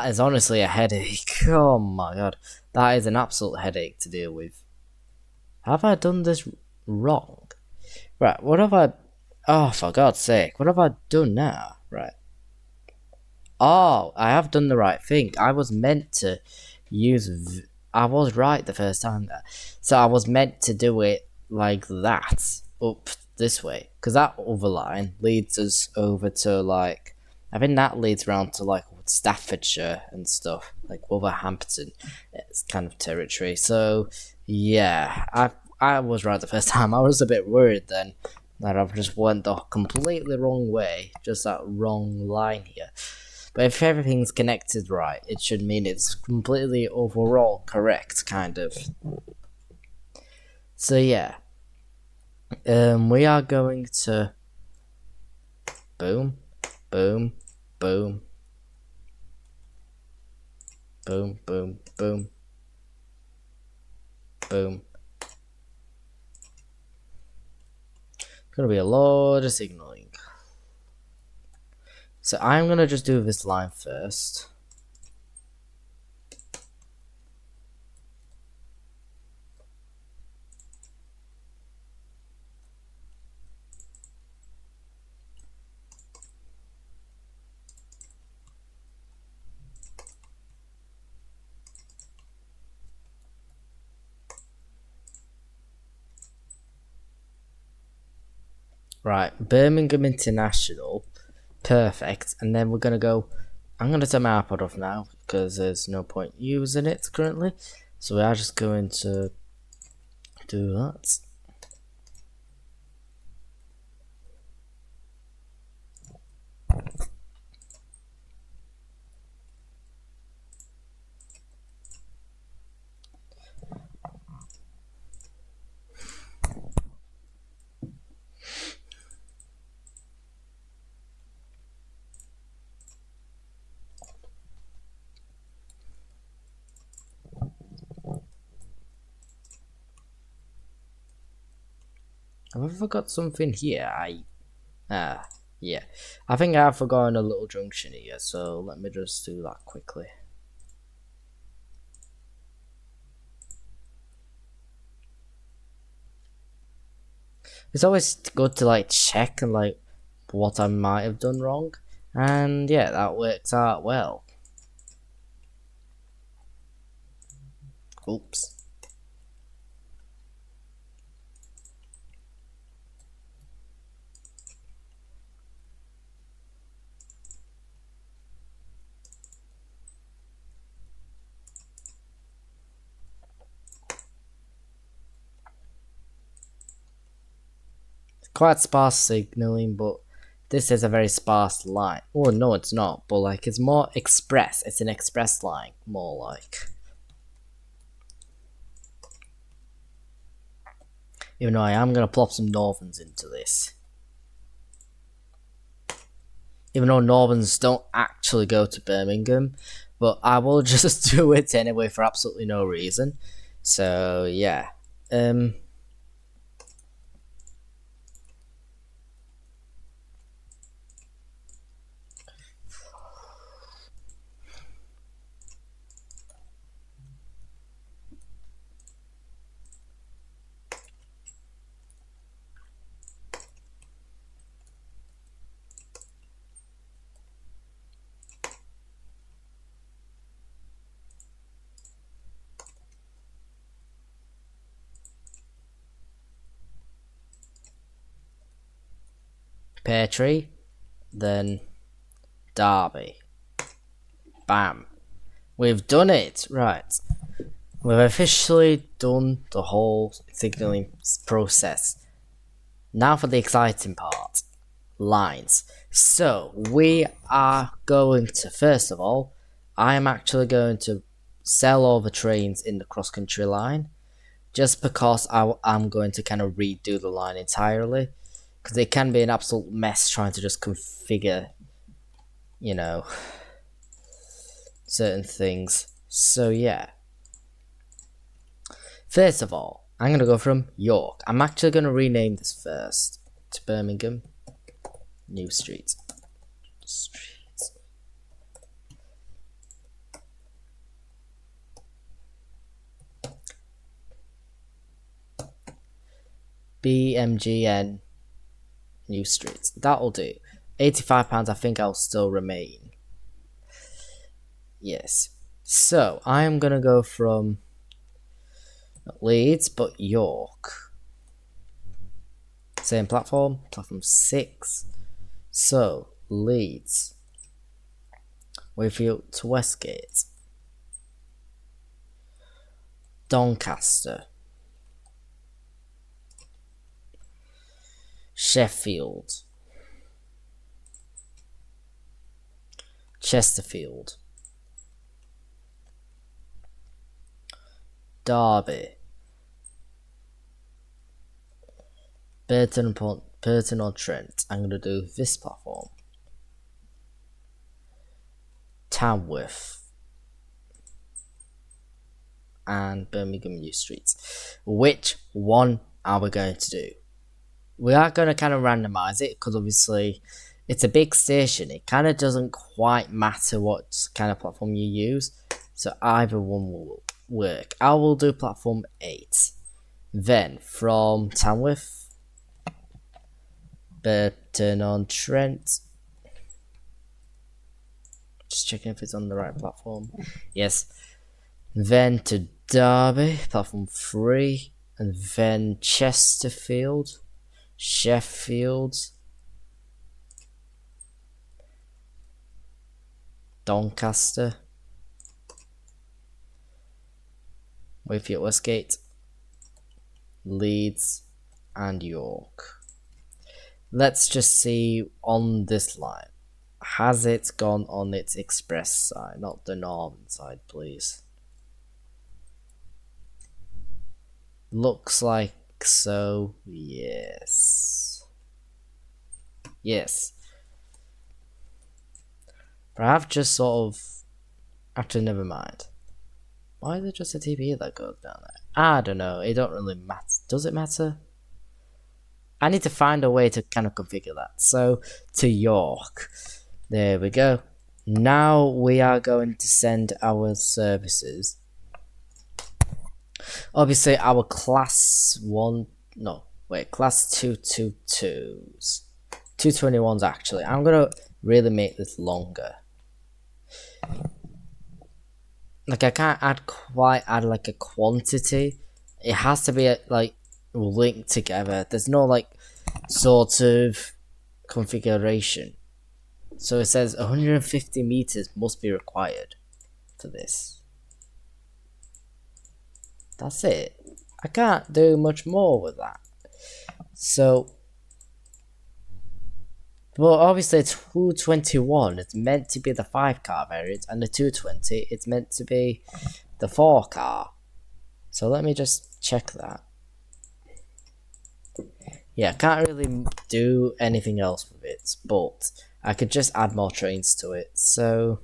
is honestly a headache. Oh my god, that is an absolute headache to deal with. Have I done this wrong? Right, what have I... Oh, for God's sake, what have I done now? Right. Oh, I have done the right thing. I was meant to use. I was right the first time there. So I was meant to do it like that, up this way. Because that other line leads us over to, like, I think that leads around to, like, Staffordshire and stuff. Like Wolverhampton. It's kind of territory. So, yeah. I was right the first time. I was a bit worried then that I've just went the completely wrong way. Just that wrong line here. But if everything's connected right, it should mean it's completely overall correct, kind of. So yeah, we are going to boom, boom, boom, boom, boom, boom, boom. Gonna be a lot of signaling. So I'm gonna just do this line first. Right, Birmingham International, perfect. And then we're gonna go. I'm gonna turn my iPod off now because there's no point using it currently. So we are just going to do that. Have I forgot something here? Yeah. I think I've forgotten a little junction here, so let me just do that quickly. It's always good to like check and like what I might have done wrong, and yeah, that works out well. Oops. Quite sparse signaling, but this is a very sparse line. Oh no, it's not, but like it's more express. It's an express line, more like. Even though I am gonna plop some northerns into this. Even though northerns don't actually go to Birmingham, but I will just do it anyway for absolutely no reason. So yeah. Pear tree, then Derby. Bam. We've done it! Right. We've officially done the whole signaling process. Now for the exciting part. Lines. So, we are going to, first of all, I am actually going to sell all the trains in the cross-country line. Just because I'm going to kind of redo the line entirely. Because it can be an absolute mess trying to just configure, you know, certain things. So yeah. First of all, I'm going to go from York. I'm actually going to rename this first to Birmingham New Street. BMGN New Street. That'll do. £85 I think I'll still remain. Yes. So I am gonna go from not Leeds but York. Same platform 6. So Leeds, Wakefield to Westgate, Doncaster, Sheffield, Chesterfield, Derby, Burton-on-Trent. I'm going to do this platform. Tamworth and Birmingham New Street. Which one are we going to do? We are going to kind of randomize it because obviously it's a big station. It kind of doesn't quite matter what kind of platform you use. So either one will work. I will do platform 8. Then from Tamworth, Burton-on-Trent. Just checking if it's on the right platform. Yes. Then to Derby, platform 3. And then Chesterfield, Sheffield, Doncaster, Wakefield Westgate, Leeds, and York. Let's just see on this line. Has it gone on its express side, not the Northern side, please? Looks like so, yes. Yes. But I've just sort of... Actually, never mind. Why is it just a TP that goes down there? I don't know. It don't really matter. Does it matter? I need to find a way to kind of configure that. So, to York. There we go. Now we are going to send our services. Obviously, our class 1... No, wait. Class 222s. 221s, actually. I'm going to really make this longer. Like, I can't quite add like a quantity. It has to be like linked together. There's no like sort of configuration. So it says 150 meters must be required for this. That's it. I can't do much more with that. So, well, obviously 221 it's meant to be the 5-car variant, and the 220 it's meant to be the 4-car. So let me just check that. Yeah, I can't really do anything else with it, but I could just add more trains to it. So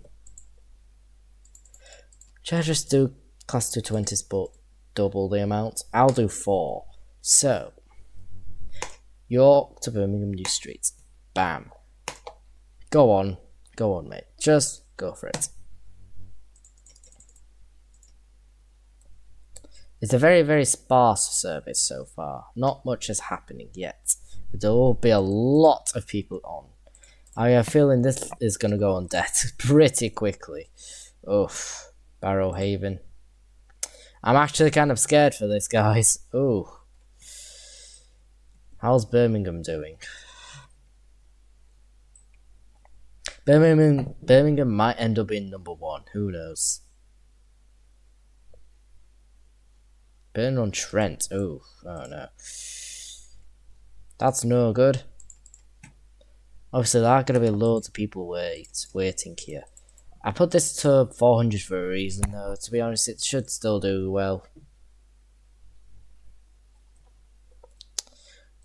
should I just do class 220s but double the amount? I'll do 4. So York to Birmingham New Street. Bam. Go on, mate. Just go for it. It's a very, very sparse service so far. Not much is happening yet. But there will be a lot of people on. I have a feeling this is going to go on dead pretty quickly. Oof. Barrowhaven. I'm actually kind of scared for this, guys. Ooh. How's Birmingham doing? Birmingham might end up being number 1. Who knows? Burton-on-Trent. Oh no. That's no good. Obviously, there are going to be loads of people waiting here. I put this to 400 for a reason, though. To be honest, it should still do well.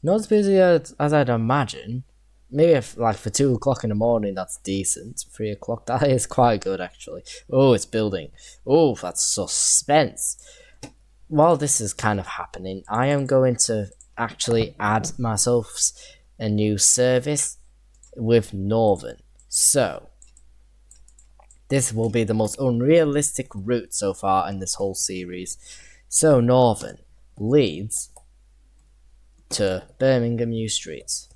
Not as busy as I'd imagine. Maybe if, like, for 2 o'clock in the morning, that's decent. 3 o'clock, that is quite good, actually. Oh, it's building. Oh, that's suspense. While this is kind of happening, I am going to actually add myself a new service with Northern. So, this will be the most unrealistic route so far in this whole series. So, Northern leads to Birmingham New Street.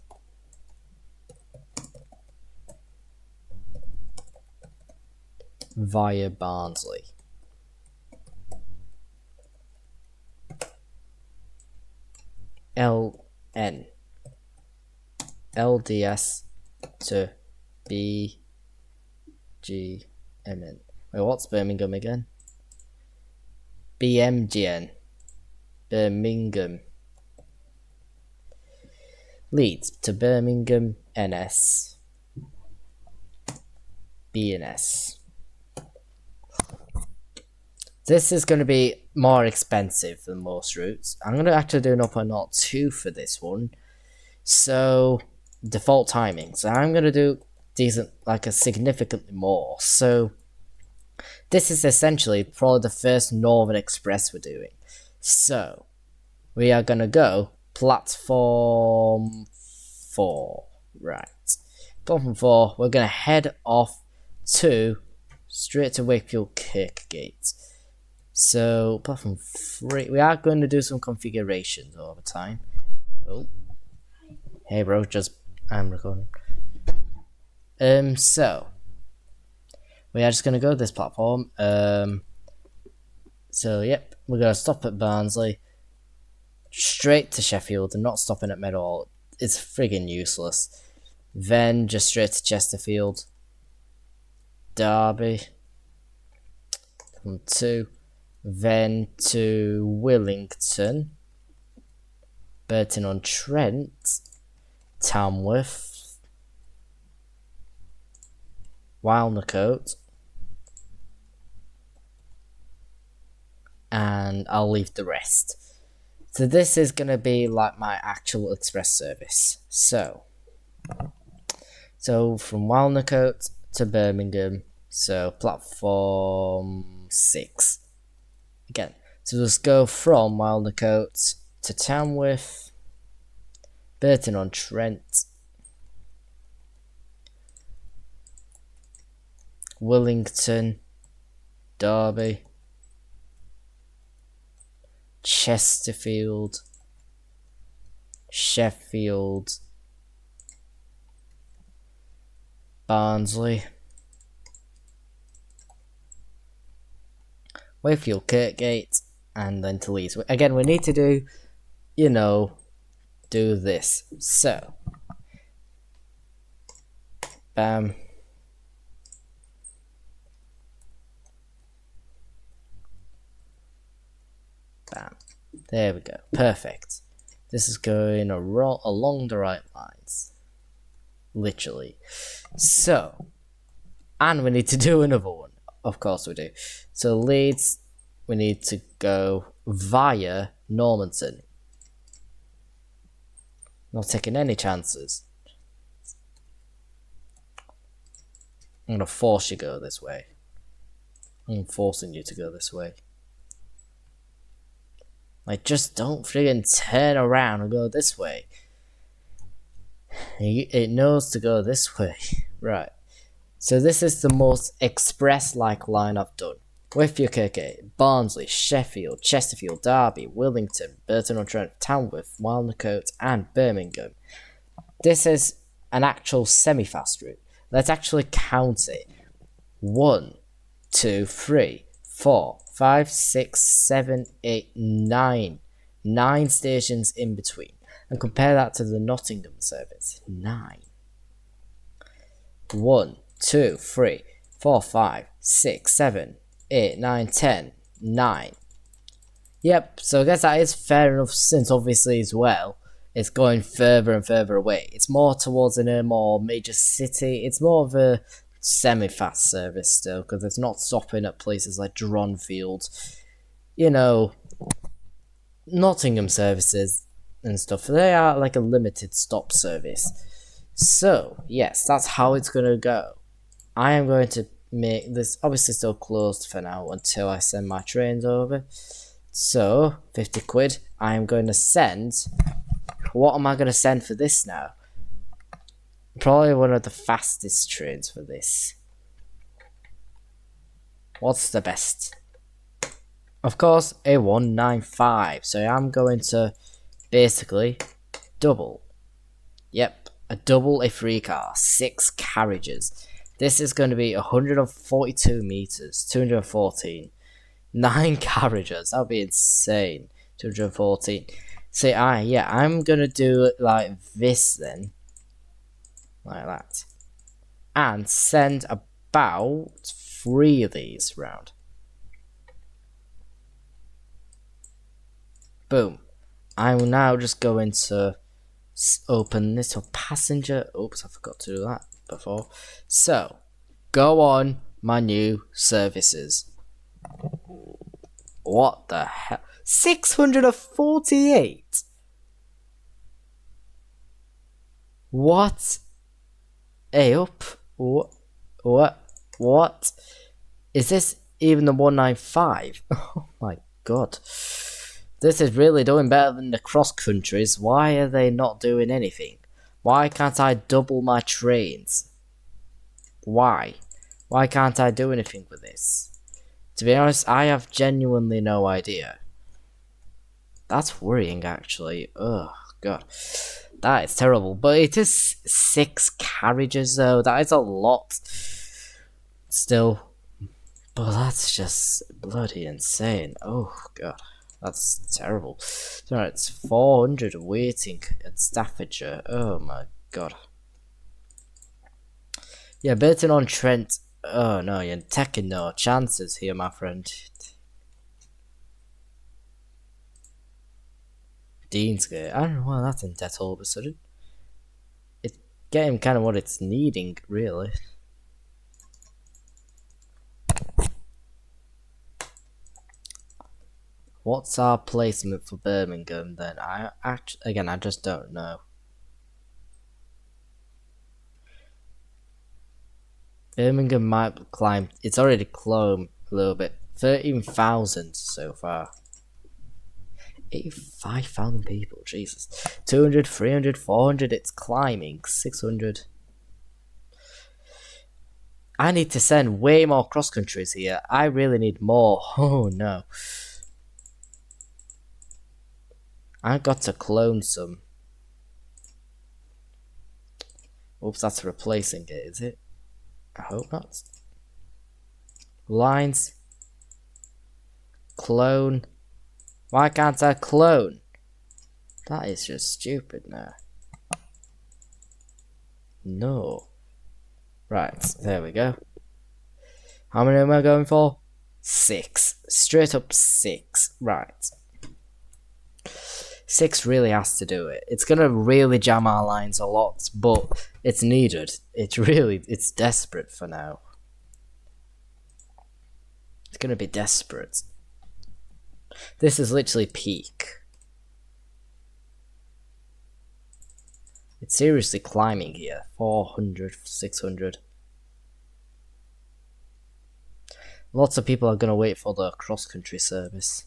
via Barnsley. LN LDS to BGMN. Wait, what's Birmingham again? BMGN. Birmingham. Leeds to Birmingham NS. BNS. This is going to be more expensive than most routes. I'm going to actually do an 0.02 for this one. So, default timing. So I'm going to do decent, like a significantly more. So, this is essentially probably the first Northern Express we're doing. So, we are going to go platform 4. Right. Platform 4, we're going to head off to straight to Wakefield Kirkgate. So, platform 3, we are going to do some configurations over time. Oh. Hey bro, I'm recording. So, we are just going to go to this platform. So, yep, we're going to stop at Barnsley. Straight to Sheffield and not stopping at Meadowhall. It's friggin' useless. Then just straight to Chesterfield. Derby. 2. Then to Willington. Burton-on-Trent. Tamworth. Wilnecote. And I'll leave the rest. So this is going to be like my actual express service. So from Wilnecote to Birmingham, so platform 6. Again, so just go from Wilnecote to Tamworth, Burton-on-Trent, Willington, Derby, Chesterfield, Sheffield, Barnsley, Wakefield Kirkgate, and then to Leeds. Again, we need to do, do this. So, bam. Bam. There we go. Perfect. This is going along the right lines. Literally. So, and we need to do another one. Of course we do. So Leeds, we need to go via Normanton. Not taking any chances. I'm going to force you to go this way. I'm forcing you to go this way. Like, just don't friggin' turn around and go this way. It knows to go this way. Right. So this is the most express-like line I've done. Wakefield Kirkgate, Barnsley, Sheffield, Chesterfield, Derby, Willington, Burton-on-Trent, Tamworth, Wilnecote, and Birmingham. This is an actual semi-fast route. Let's actually count it. 1, 2, 3, 4, 5, 6, 7, 8, 9. 9 stations in between. And compare that to the Nottingham service. 9. 1, 2, 3, 4, 5, 6, 7, 8, 9, 10, 9. Yep, so I guess that is fair enough, since obviously as well, it's going further and further away. It's more towards a more major city. It's more of a semi-fast service still, because it's not stopping at places like Dronfield. Nottingham services and stuff, they are like a limited stop service. So, yes, that's how it's going to go. I am going to make this obviously still closed for now until I send my trains over. So, 50 quid. I am going to send... What am I going to send for this now? Probably one of the fastest trains for this. What's the best? Of course, a 195. So I'm going to basically double. Yep, a double A3 car, 6 carriages. This is going to be 142 meters, 214. 9 carriages, that would be insane. 214. See, I'm gonna do it like this then. Like that. And send about 3 of these round. Boom. I will now just go into open this for passenger. Oops, I forgot to do that before. So, go on my new services. What the hell? 648? What? Hey up. What? Is this even the 195? Oh my god. This is really doing better than the cross countries. Why are they not doing anything? Why can't I double my trains? Why? Why can't I do anything with this? To be honest, I have genuinely no idea. That's worrying, actually. Oh, God. That is terrible. But it is 6 carriages, though. That is a lot. Still. But that's just bloody insane. Oh, God. That's terrible. So it's 400 waiting at Staffordshire. Oh, my God. Yeah, Burton-on-Trent. Oh no, you're taking no chances here, my friend. Deansgate. I don't know why that's in debt all of a sudden. It's getting kind of what it's needing, really. What's our placement for Birmingham then? I just don't know. Birmingham might climb. It's already climbed a little bit. 13,000 so far. 85,000 people. Jesus. 200, 300, 400. It's climbing. 600. I need to send way more cross countries here. I really need more. Oh no. I've got to clone some. Oops, that's replacing it, is it? I hope not. Lines. Clone. Why can't I clone? That is just stupid now. No. Right, there we go. How many am I going for? 6. Straight up 6. Right. 6 really has to do it. It's gonna really jam our lines a lot, but it's needed. It's desperate for now. It's gonna be desperate. This is literally peak. It's seriously climbing here. 400, 600. Lots of people are gonna wait for the cross-country service.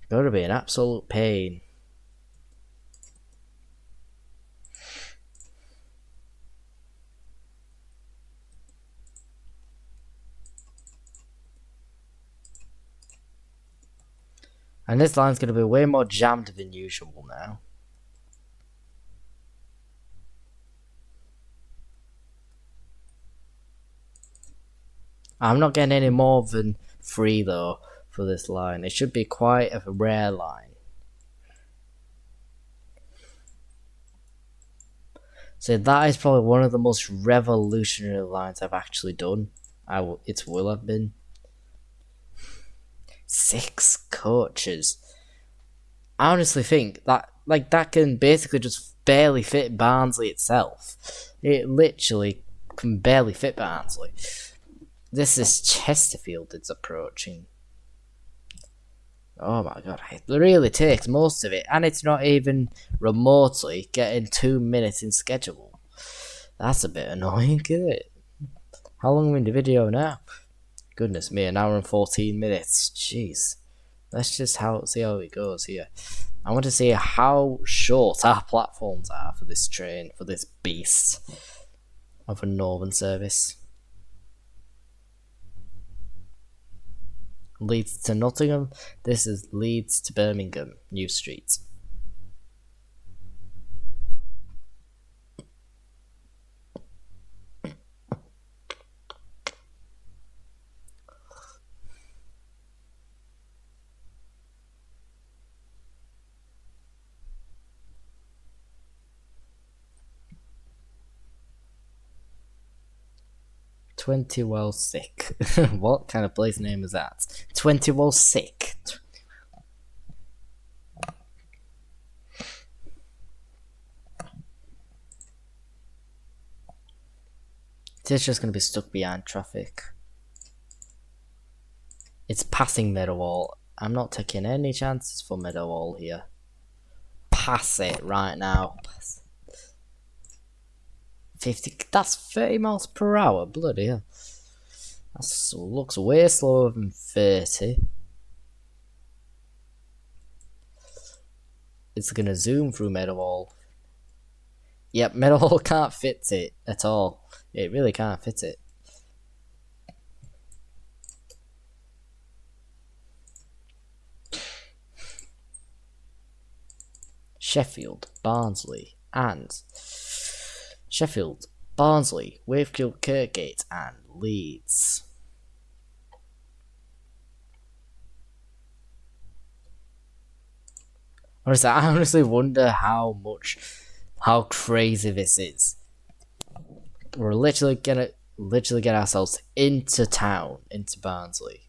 Gonna be an absolute pain. And this line's gonna be way more jammed than usual now. I'm not getting any more than 3 though for this line. It should be quite a rare line. So that is probably one of the most revolutionary lines I've actually done. It will have been. 6 coaches. I honestly think that that can basically just barely fit Barnsley itself. It literally can barely fit Barnsley. This is Chesterfield it's approaching. Oh my god, it really takes most of it, and it's not even remotely getting 2 minutes in schedule. That's a bit annoying, isn't it? How long are we in the video now? Goodness me, 1 hour and 14 minutes. Jeez. Let's just see how it goes here. I want to see how short our platforms are for this train, for this beast of a northern service. Leeds to Nottingham. This is Leeds to Birmingham, New Street. Well Sick. What kind of place name is that? 20 Well Sick. It's just gonna be stuck behind traffic. It's passing Meadowall. I'm not taking any chances for Meadowall here. Pass it right now. 50. That's 30 miles per hour. Bloody hell. That looks way slower than 30. It's gonna zoom through Meadowall. Yep, Meadowall can't fit it at all. It really can't fit it. Sheffield, Barnsley, and Sheffield, Barnsley, Wakefield, Kirkgate, and Leeds. Honestly, I honestly wonder how crazy this is. We're literally gonna get ourselves into town, into Barnsley.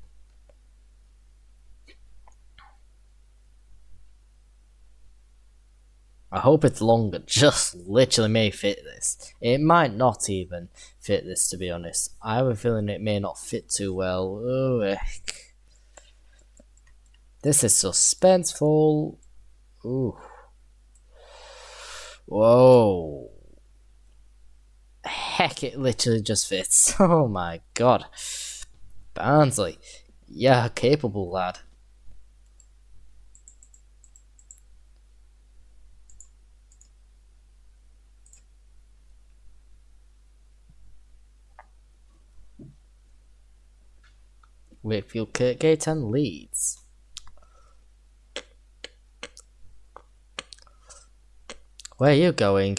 I hope it's longer, just literally may fit this. It might not even fit this, to be honest. I have a feeling it may not fit too well. Oh, heck. This is suspenseful. Ooh. Whoa. Heck, it literally just fits. Oh my god. Barnsley. Yeah, capable lad. Wakefield, Kirkgate, and Leeds. Where are you going?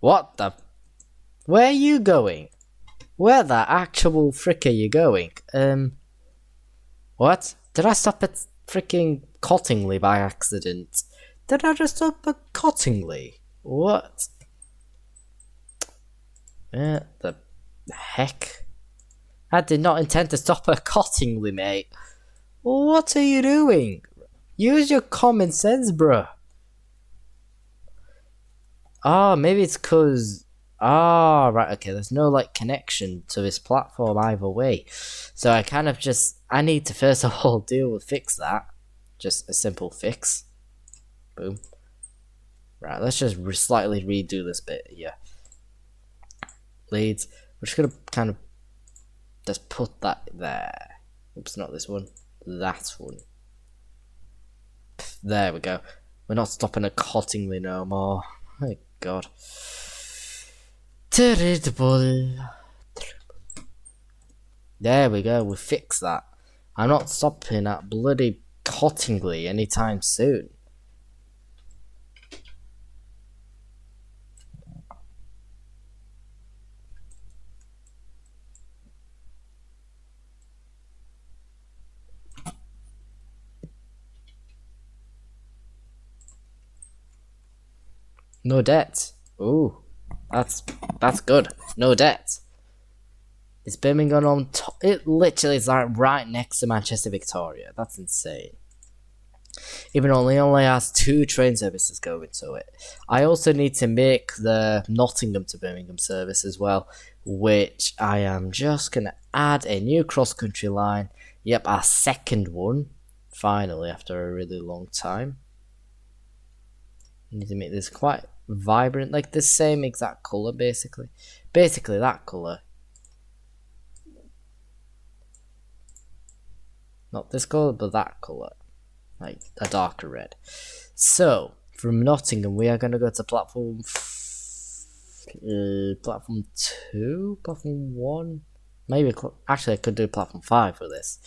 What the? Where are you going? Where the actual frick are you going? What? Did I stop at freaking Cottingley by accident? Did I just stop at Cottingley? What? The heck? I did not intend to stop at Cottingley, mate. What are you doing? Use your common sense, bruh. Oh, maybe it's cause... Ah, right, okay, there's no, like, connection to this platform either way. So I kind of just... I need to first of all fix that. Just a simple fix. Boom. Right, let's just slightly redo this bit here. Leads. We're just gonna kind of... just put that there. Oops, not this one. That one. There we go. We're not stopping at Cottingley no more. My god. Terrible. There we go, we fixed that. I'm not stopping at bloody Cottingley anytime soon. No debt. Ooh, that's good. No debt. Is Birmingham on top? It literally is like right next to Manchester Victoria. That's insane. Even though it only has 2 train services going to it. I also need to make the Nottingham to Birmingham service as well, which I am just going to add a new cross-country line. Yep, our second one, finally, after a really long time. I need to make this quite vibrant, like the same exact colour, basically. Basically, that colour. Not this colour, but that colour. Like a darker red. So, from Nottingham, we are going to go to platform... platform 2? Platform 1? Maybe... Actually, I could do platform 5 for this.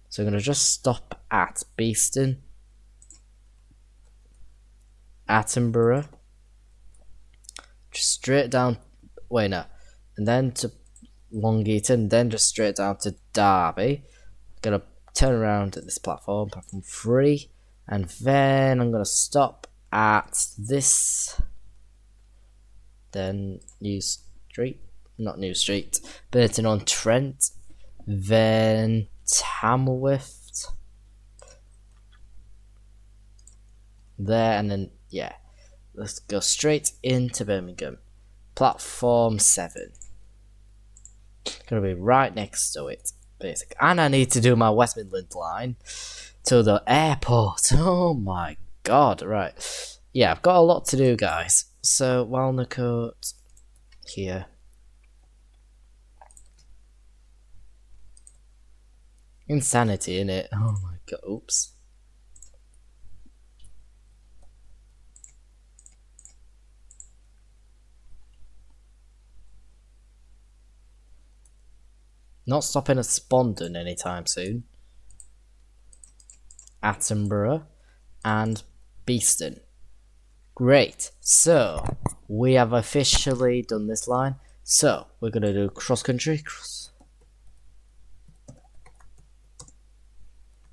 So, I'm going to just stop at Beeston. Attenborough. Just straight down... Wait, no. And then to Long Eaton. Then just straight down to Derby. Going to turn around at this platform 3, and then I'm gonna stop at this, then use street, not New Street, Burton-on-Trent, then Tamworth, there, and then, yeah, let's go straight into Birmingham. Platform 7. Gonna be right next to it, basically. And I need to do my West Midland line to the airport. Oh my god, right. Yeah, I've got a lot to do, guys. So, Walnacote here. Insanity, innit? Oh my god, oops. Not stopping at Spondon anytime soon. Attenborough and Beeston. Great. So, we have officially done this line. So, we're going to do cross country.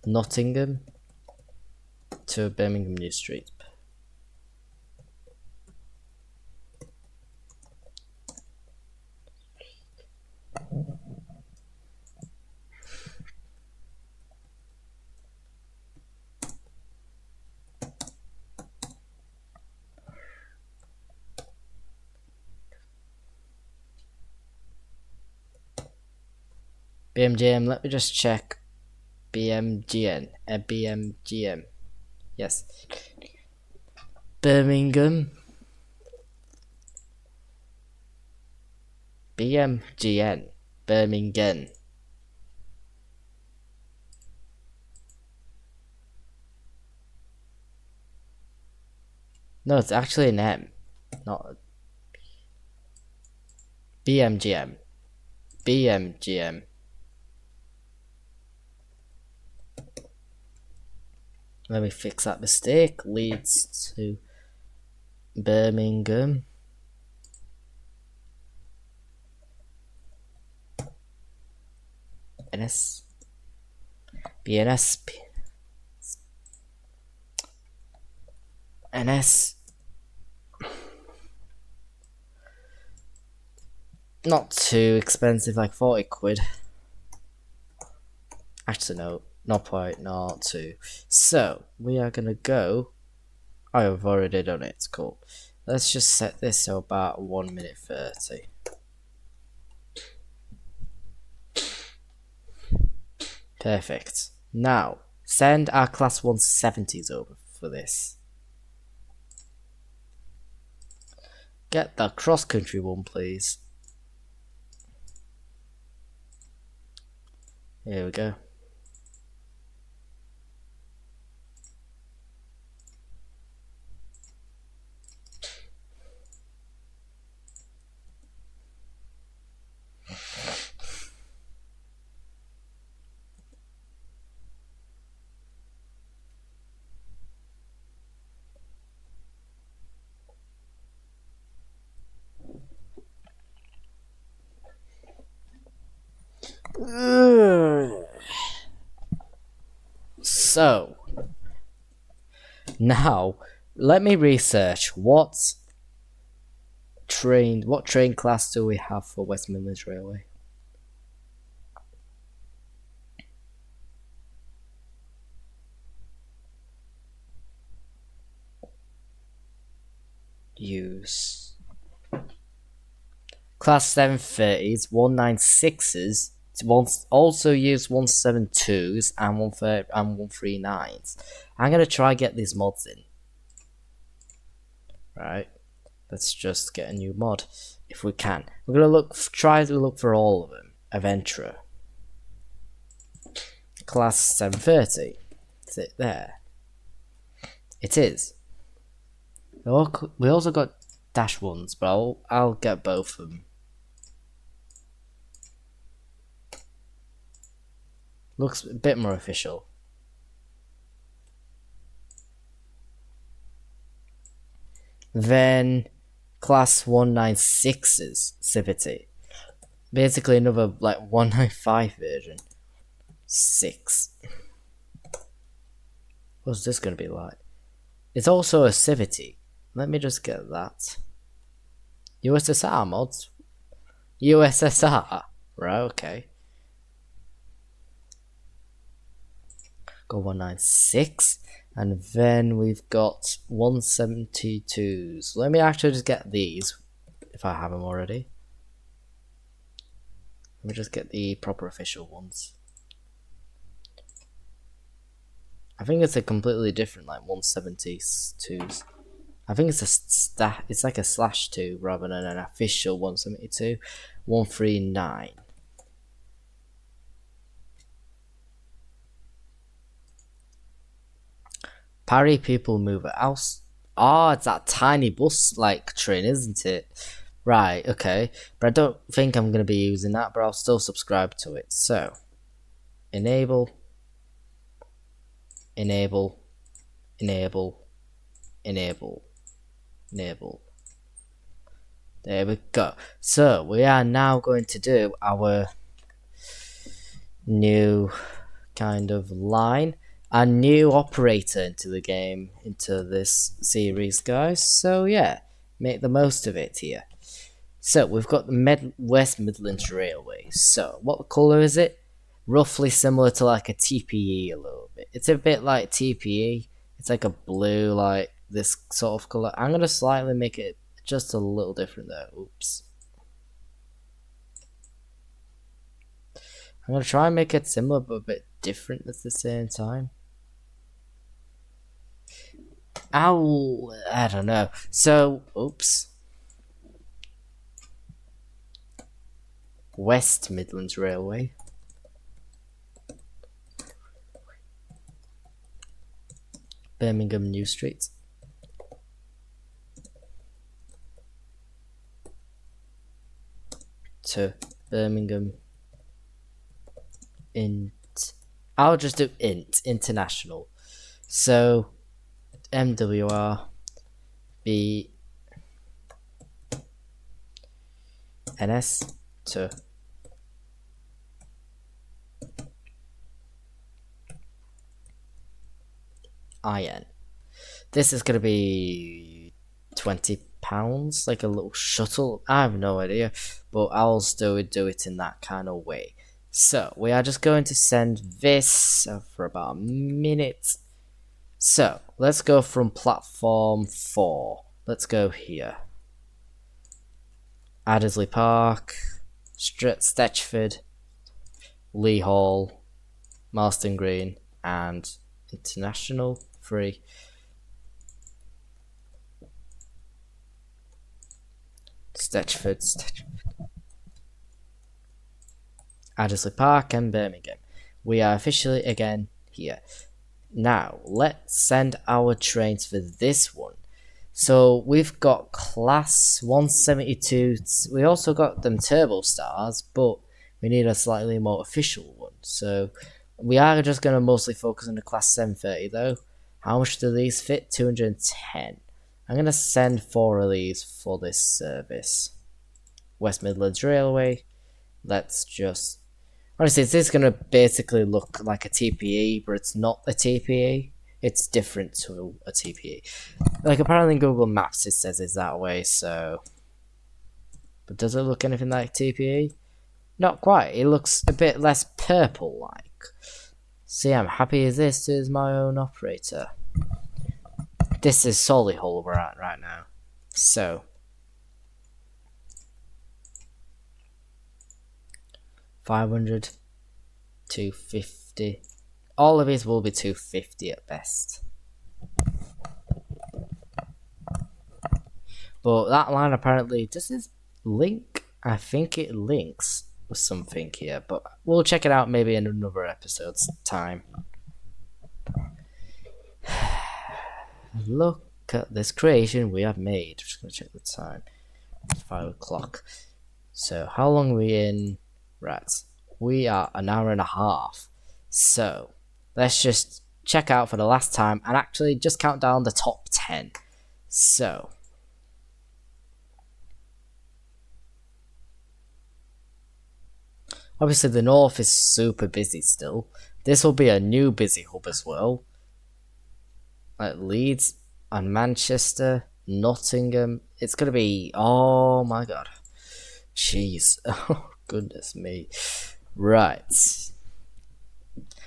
Nottingham to Birmingham New Street. BMGM, let me just check. BMGN, BMGM, yes. Birmingham, BMGN, Birmingham. No, it's actually an M, not BMGM, BMGM. Let me fix that mistake. Leads to Birmingham. NS. BNS. NS. Not too expensive, like 40 quid. Actually, no. 0.02. So, we are gonna go. Oh, I've already done it. Cool. Let's just set this to about 1 minute 30. Perfect. Now, send our class 170s over for this. Get the cross country one, please. Here we go. So, now let me research what train class do we have for West Midlands Railway? Use class 730s, 196s. Also use 172s and 139s. I'm gonna try get these mods in. Right, let's just get a new mod if we can. We're gonna try to look for all of them. Aventura. Class 730. Is it there? It is. We also got dash ones, but I'll get both of them. Looks a bit more official. Then class 196's Civity. Basically another like 195 version. 6. What's this gonna be like? It's also a Civity. Let me just get that. USSR mods. USSR. Right, okay. Go 196. And then we've got 172s. Let me actually just get these, if I have them already. Let me just get the proper official ones. I think it's a completely different, like 172s. I think it's it's like a /2 rather than an official 172. 139. Parry people mover. Oh, it's that tiny bus like train, isn't it? Right, okay. But I don't think I'm going to be using that, but I'll still subscribe to it. So, enable, enable, enable, enable, enable. There we go. So, we are now going to do our new kind of line. A new operator into the game, into this series, guys. So, yeah, make the most of it here. So we've got the West Midlands Railway. So what colour is it? Roughly similar to like a TPE a little bit. It's a bit like TPE. It's like a blue, like this sort of colour. I'm going to slightly make it just a little different though. Oops. I'm going to try and make it similar but a bit different at the same time. Ow, I don't know. So, oops. West Midlands Railway. Birmingham New Street. To Birmingham I'll just do international. So MWR B NS to IN. This is gonna be £20, like a little shuttle. I have no idea, but I'll still do it in that kind of way. So we are just going to send this for about a minute. So let's go from platform 4. Let's go here. Addersley Park, Stetchford, Lee Hall, Marston Green, and International 3. Stetchford, Addersley Park, and Birmingham. We are officially again here. Now let's send our trains for this one. So we've got class 172. We also got them turbo stars, but we need a slightly more official one. So we are just going to mostly focus on the class 730 though. How much do these fit? 210. I'm going to send 4 of these for this service. West Midlands Railway. Let's just... Honestly, this is going to basically look like a TPE, but it's not a TPE. It's different to a TPE. Like, apparently in Google Maps it says it's that way, so... But does it look anything like TPE? Not quite. It looks a bit less purple-like. See, I'm happy as this is my own operator. This is Solihull we're at right now. So... 500, 250. All of these will be 250 at best. But that line apparently, does this link? I think it links with something here, but we'll check it out maybe in another episode's time. Look at this creation we have made. Just gonna check the time. It's 5 o'clock. So how long are we in? Right, we are an hour and a half. So let's just check out for the last time and actually just count down the top 10. So obviously the north is super busy still. This will be a new busy hub as well. Like Leeds and Manchester, Nottingham. It's gonna be, oh my god. Jeez. Oh, goodness me. Right.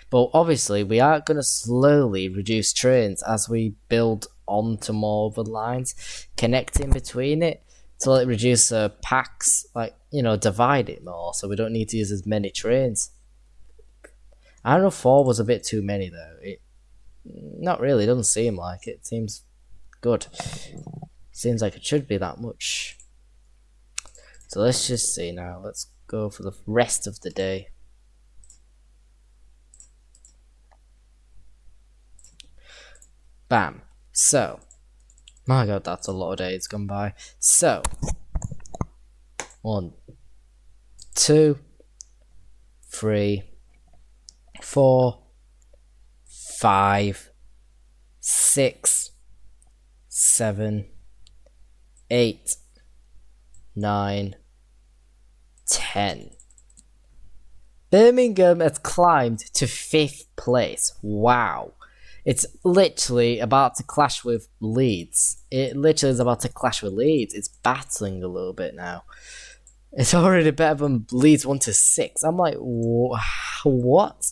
But obviously, we are going to slowly reduce trains as we build onto more of the lines, connecting between it to like reduce packs, like, you know, divide it more so we don't need to use as many trains. I don't know, 4 was a bit too many though. Not really, it doesn't seem like it. Seems good. Seems like it should be that much. So let's just see now. Let's go for the rest of the day. Bam. So, my god, that's a lot of days gone by. So, 1, 2, 3, 4, 5, 6, 7, 8, 9, 10. Birmingham has climbed to 5th place. Wow. It's literally about to clash with Leeds. It literally is about to clash with Leeds. It's battling a little bit now. It's already better than Leeds 1 to 6. I'm like, what?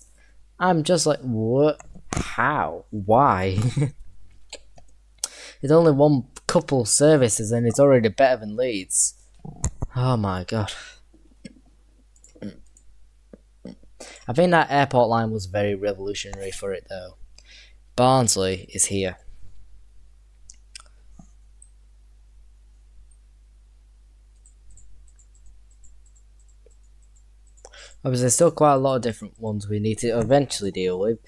I'm just like, what? How? Why? It's only one couple services and it's already better than Leeds. Oh my god. I think that airport line was very revolutionary for it though. Barnsley is here. Obviously, there's still quite a lot of different ones we need to eventually deal with,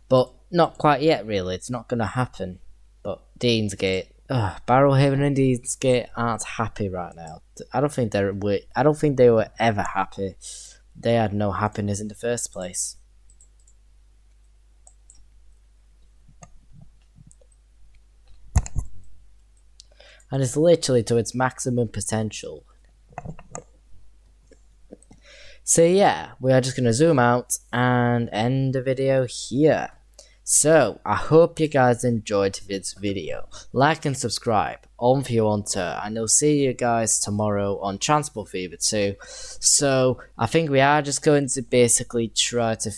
but not quite yet really. It's not going to happen. But Deansgate, Barrowhaven and Deansgate aren't happy right now. I don't think they were ever happy. They had no happiness in the first place. And it's literally to its maximum potential. So yeah, we are just going to zoom out and end the video here. So, I hope you guys enjoyed this video. Like and subscribe on if you want to. And I'll see you guys tomorrow on Transport Fever 2. So, I think we are just going to basically try to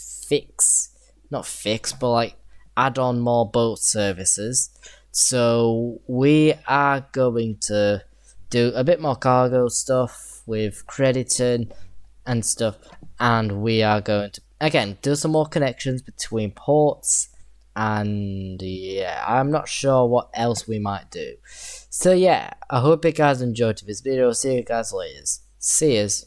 add on more boat services. So, we are going to do a bit more cargo stuff with crediting and stuff. And we are going to, again, do some more connections between ports. And yeah, I'm not sure what else we might do. So yeah, I hope you guys enjoyed this video. See you guys later. See yous.